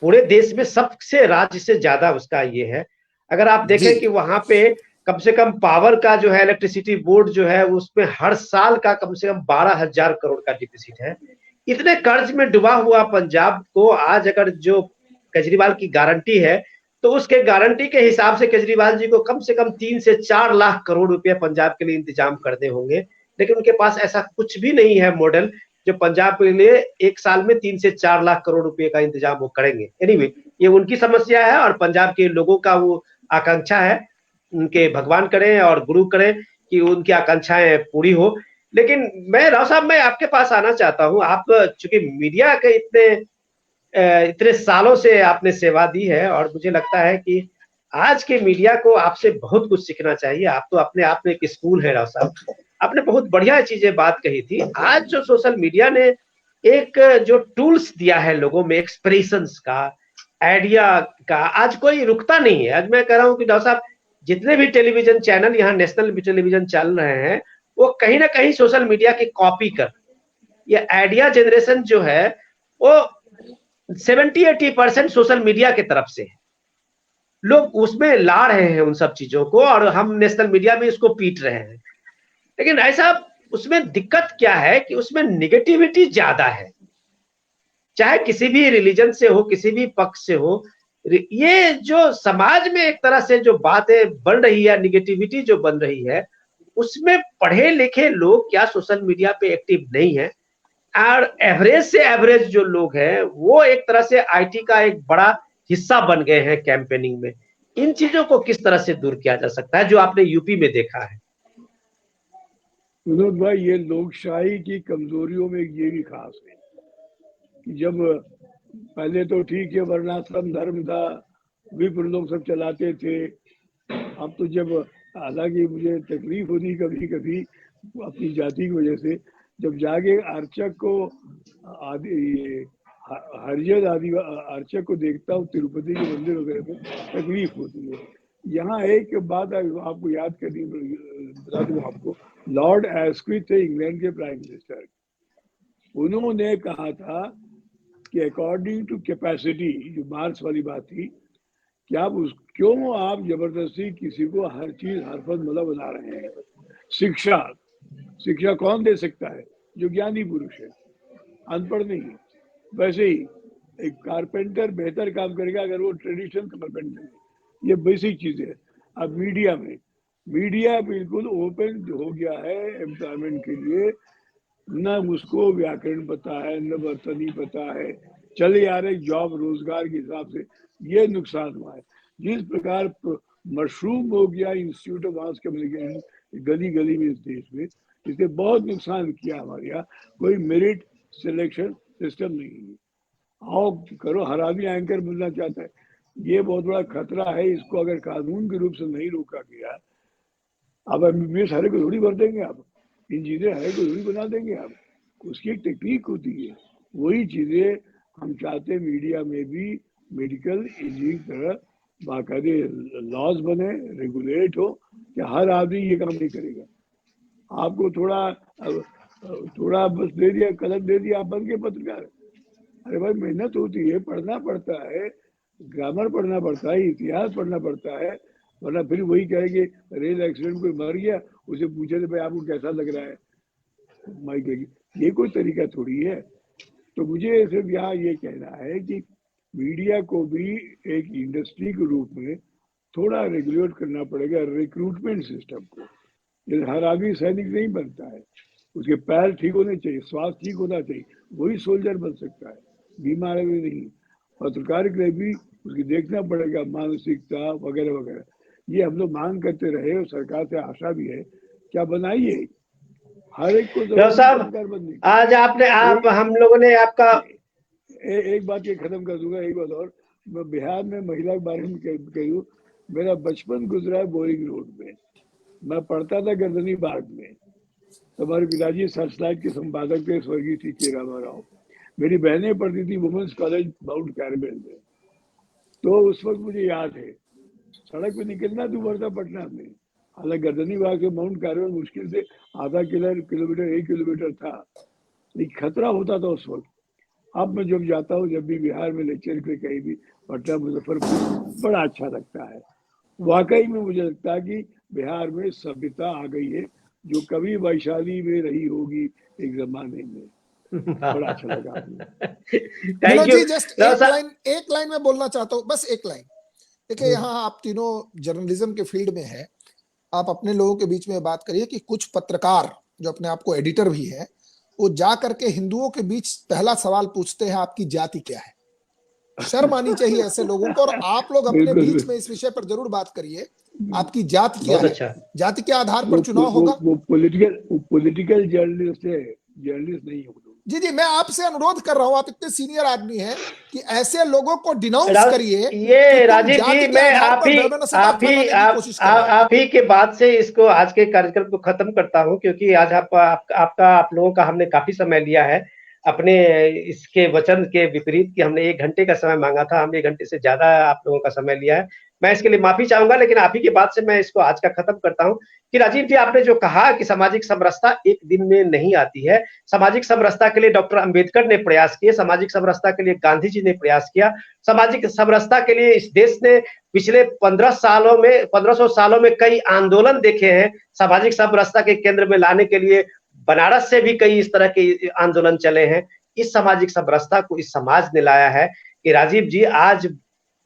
Speaker 1: पूरे देश में सबसे राज्य से ज्यादा उसका ये है। अगर आप
Speaker 4: जी।
Speaker 1: देखें कि वहां पे कम से कम पावर का जो है, इलेक्ट्रिसिटी बोर्ड जो है, उसमें हर साल का कम से कम 12,000 करोड़ का डिफिसिट है। इतने कर्ज में डूबा हुआ पंजाब को आज अगर जो केजरीवाल की गारंटी है, तो उसके गारंटी के हिसाब से केजरीवाल जी को कम से कम 3 से 4 लाख करोड़ रुपए पंजाब के लिए इंतजाम करने होंगे। लेकिन उनके पास ऐसा कुछ भी नहीं है मॉडल जो पंजाब के लिए एक साल में 3 से 4 लाख करोड़ रुपए का इंतजाम वो करेंगे। एनीवे, ये उनकी समस्या है और पंजाब के लोगों का वो आकांक्षा है। उनके भगवान करें और गुरु करें कि उनकी आकांक्षाएं पूरी हो। लेकिन मैं राव साहब मैं आपके पास आना चाहता हूं। आप चूंकि मीडिया के इतने सालों से आपने सेवा दी है, और मुझे लगता है कि आज के मीडिया को आपसे बहुत कुछ सीखना चाहिए। आप तो अपने आप में एक स्कूल है राव साहब। आपने बहुत बढ़िया चीजें बात कही थी। आज जो सोशल मीडिया ने एक जो टूल्स दिया है लोगों में एक्सप्रेशंस का, आइडिया का, आज कोई रुकता नहीं है। आज मैं कह रहा हूँ कि डॉक्टर साहब जितने भी टेलीविजन चैनल यहाँ नेशनल टेलीविजन चल रहे हैं, वो कहीं ना कहीं सोशल मीडिया की कॉपी कर, ये आइडिया जनरेशन जो है वो 70-80% सोशल मीडिया के तरफ से है। लोग उसमें ला रहे हैं उन सब चीजों को, और हम नेशनल मीडिया में इसको पीट रहे हैं। लेकिन ऐसा उसमें दिक्कत क्या है कि उसमें निगेटिविटी ज्यादा है, चाहे किसी भी रिलीजन से हो, किसी भी पक्ष से हो। ये जो समाज में एक तरह से जो बातें बन रही है, निगेटिविटी जो बन रही है, उसमें पढ़े लिखे लोग क्या सोशल मीडिया पे एक्टिव नहीं है, और एवरेज से एवरेज जो लोग हैं वो एक तरह से आईटी का एक बड़ा हिस्सा बन गए हैं कैंपेनिंग में। इन चीजों को किस तरह से दूर किया जा सकता है जो आपने यूपी में देखा है?
Speaker 2: विनोद भाई, ये लोकशाही की कमजोरियों में ये भी खास है कि जब पहले तो ठीक है वर्णाश्रम धर्म था, विप्र लोग सब चलाते थे। अब तो जब, हालांकि मुझे तकलीफ होती कभी कभी अपनी जाति की वजह से, जब जाके अर्चक को हरिजन आदि अर्चक को देखता हूँ तिरुपति के मंदिर वगैरह में, तकलीफ होती है। यहाँ एक बात आपको याद करनी, बता दूं आपको, लॉर्ड एस्क्विथ थे इंग्लैंड के प्राइम मिनिस्टर। उन्होंने कहा था कि अकॉर्डिंग टू कैपेसिटी, जो मार्क्स वाली बात थी, कि आप क्यों आप जबरदस्ती किसी को हर चीज हर फल मला बना रहे हैं। शिक्षा कौन दे सकता है? जो ज्ञानी पुरुष है, अनपढ़ नहीं है। वैसे ही एक कारपेंटर बेहतर काम करेगा अगर वो ट्रेडिशनल कारपेंटर है। ये बेसिक चीज है। अब मीडिया बिल्कुल ओपन हो गया है एम्प्लॉयमेंट के लिए। न उसको व्याकरण पता है, न बर्तनी पता है, चले आ रहे जॉब रोजगार के हिसाब से। ये नुकसान हुआ है। जिस प्रकार मशरूम हो गया इंस्टीट्यूट ऑफ मास कम्युनिकेशन गली गली में इस देश में, इसने बहुत नुकसान किया। हमारे यहाँ कोई मेरिट सिलेक्शन सिस्टम नहीं है। आओ करो, हर आदमी एंकर बनना चाहता है। ये बहुत बड़ा खतरा है। इसको अगर कानून के रूप से नहीं रोका गया, अब एमबीबीएस हरे को थोड़ी भर देंगे, आप इंजीनियर हरे को थोड़ी बना देंगे। आप उसकी एक टेक्निक होती है। वही चीजें हम चाहते हैं मीडिया में भी मेडिकल इंजीनियरिंग तरह बाकायदे लॉज बने, रेगुलेट हो कि हर आदमी ये काम नहीं करेगा। आपको थोड़ा बस दे दिया, कलम दे दिया, आप बन के पत्रकार। अरे भाई, मेहनत होती है, पढ़ना पड़ता है, ग्रामर पढ़ना पड़ता है, इतिहास पढ़ना पड़ता है। वरना फिर वही कहे कि रेल एक्सीडेंट कोई मर गया, उसे पूछे थे भाई आपको कैसा लग रहा है, माई कहेगी। ये कोई तरीका थोड़ी है। तो मुझे सिर्फ यहाँ ये कहना है कि मीडिया को भी एक इंडस्ट्री के रूप में थोड़ा रेगुलेट करना पड़ेगा रिक्रूटमेंट सिस्टम को। जैसे हर आदमी सैनिक नहीं बनता है, उसके पैर ठीक होने चाहिए, स्वास्थ्य ठीक होना चाहिए, वही सोल्जर बन सकता है, बीमार भी नहीं। पत्रकार के लिए भी उसकी देखना पड़ेगा मानसिकता वगैरह वगैरह। ये हम लोग मांग करते रहे और सरकार से आशा भी है, क्या बनाइए हर एक को
Speaker 1: पत्रकार बनने की। आज हम लोगों ने आपका
Speaker 2: एक बात ये खत्म कर दूंगा। एक बात और, मैं बिहार में महिला के बारे में कह दूं, मेरा बचपन गुजरा है बोरिंग रोड में। मैं पढ़ता था गर्दनी बाग में, तो हमारे पिताजी सर्चलाइट के संपादक थे स्वर्गीय सी.के. रामाराव। मेरी बहनें पढ़ती थी वुमेन्स कॉलेज माउंट कैरमेल में। तो उस वक्त मुझे याद है सड़क पे निकलना दूभर था पटना में, हालांकि गर्दनी बाग से माउंट कैरमेल मुश्किल से आधा किलोमीटर 1 किलोमीटर था, लेकिन खतरा होता था उस वक्त। अब मैं जब जाता हूँ, जब भी बिहार में लेक्चर पे कहीं भी, पटना मुजफ्फरपुर, बड़ा अच्छा लगता है। वाकई में मुझे लगता है कि बिहार में सभ्यता आ गई है, जो कभी वैशाली में रही होगी एक जमाने में। बड़ा अच्छा लगा।
Speaker 1: Thank you.
Speaker 4: जस्ट एक लाइन में बोलना चाहता हूँ, बस एक लाइन। देखिए, यहाँ आप तीनों जर्नलिज्म के फील्ड में है, आप अपने लोगों के बीच में बात करिए कि कुछ पत्रकार जो अपने आप को एडिटर भी है, वो जा करके हिंदुओं के बीच पहला सवाल पूछते हैं, आपकी जाति क्या है। शर्म आनी चाहिए ऐसे लोगों को। और आप लोग अपने बीच में इस विषय पर जरूर बात करिए, आपकी जाति क्या है। अच्छा। जाति के आधार पर चुनाव होगा।
Speaker 2: वो पॉलिटिकल जर्नलिस्ट है, जर्नलिस्ट नहीं हो।
Speaker 4: जी, मैं आपसे अनुरोध कर रहा हूं, आप इतने सीनियर आदमी हैं कि ऐसे लोगों को डिनाउंस करिए।
Speaker 1: ये राजीव जी, मैं आप ही के बात से इसको आज के कार्यक्रम को खत्म करता हूं, क्योंकि आज आप लोगों का हमने काफी समय लिया है अपने इसके वचन के विपरीत कि हमने 1 घंटे का समय मांगा था, हमने 1 घंटे से ज्यादा आप लोगों का समय लिया है। मैं इसके लिए माफी चाहूंगा, लेकिन आप ही के बात से मैं इसको आज का खत्म करता हूं कि राजीव जी, आपने जो कहा कि सामाजिक समरसता एक दिन में नहीं आती है। सामाजिक समरसता के लिए डॉक्टर अंबेडकर ने प्रयास किए, सामाजिक समरसता के लिए गांधी जी ने प्रयास किया, सामाजिक समरसता के लिए इस देश ने पिछले 1500 सालों में कई आंदोलन देखे हैं। सामाजिक समरसता के केंद्र में लाने के लिए बनारस से भी कई इस तरह के आंदोलन चले हैं। इस सामाजिक समरसता को इस समाज ने लाया है कि राजीव जी, आज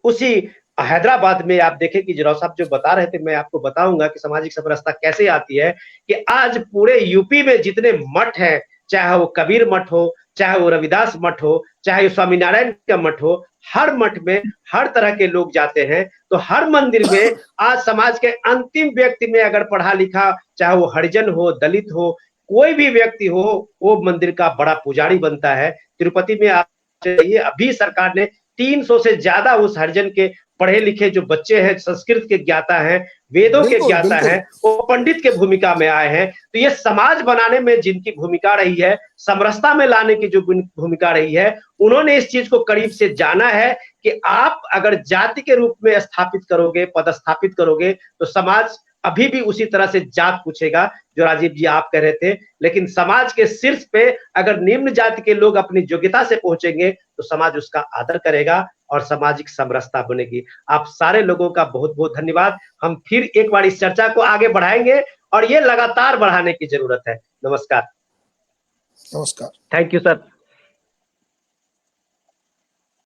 Speaker 1: उसी हैदराबाद में आप देखें कि जिराव साहब जो बता रहे थे, मैं आपको बताऊंगा कि सामाजिक समरसता कैसे आती है कि आज पूरे यूपी में जितने मठ हैं, चाहे वो कबीर मठ हो, चाहे वो रविदास मठ हो, चाहे वो स्वामीनारायण का मठ हो, हर मठ में हर तरह के लोग जाते हैं। तो हर मंदिर में आज समाज के अंतिम व्यक्ति में अगर पढ़ा लिखा, चाहे वो हरिजन हो, दलित हो, कोई भी व्यक्ति हो, वो मंदिर का बड़ा पुजारी बनता है। तिरुपति में आप चाहिए, अभी सरकार ने 300 से ज्यादा उस हरिजन के पढ़े लिखे जो बच्चे हैं, संस्कृत के ज्ञाता हैं, वेदों के ज्ञाता हैं, वो पंडित के भूमिका में आए हैं। तो ये समाज बनाने में जिनकी भूमिका रही है, समरसता में लाने की जो भूमिका रही है, उन्होंने इस चीज को करीब से जाना है कि आप अगर जाति के रूप में स्थापित करोगे, पदस्थापित करोगे, तो समाज अभी भी उसी तरह से जात पूछेगा जो राजीव जी आप कह रहे थे। लेकिन समाज के शीर्ष पे अगर निम्न जाति के लोग अपनी योग्यता से पहुंचेंगे तो समाज उसका आदर करेगा और सामाजिक समरसता बनेगी। आप सारे लोगों का बहुत बहुत धन्यवाद। हम फिर एक बार इस चर्चा को आगे बढ़ाएंगे और ये लगातार बढ़ाने की जरूरत है। नमस्कार।
Speaker 4: नमस्कार।
Speaker 1: Thank you sir.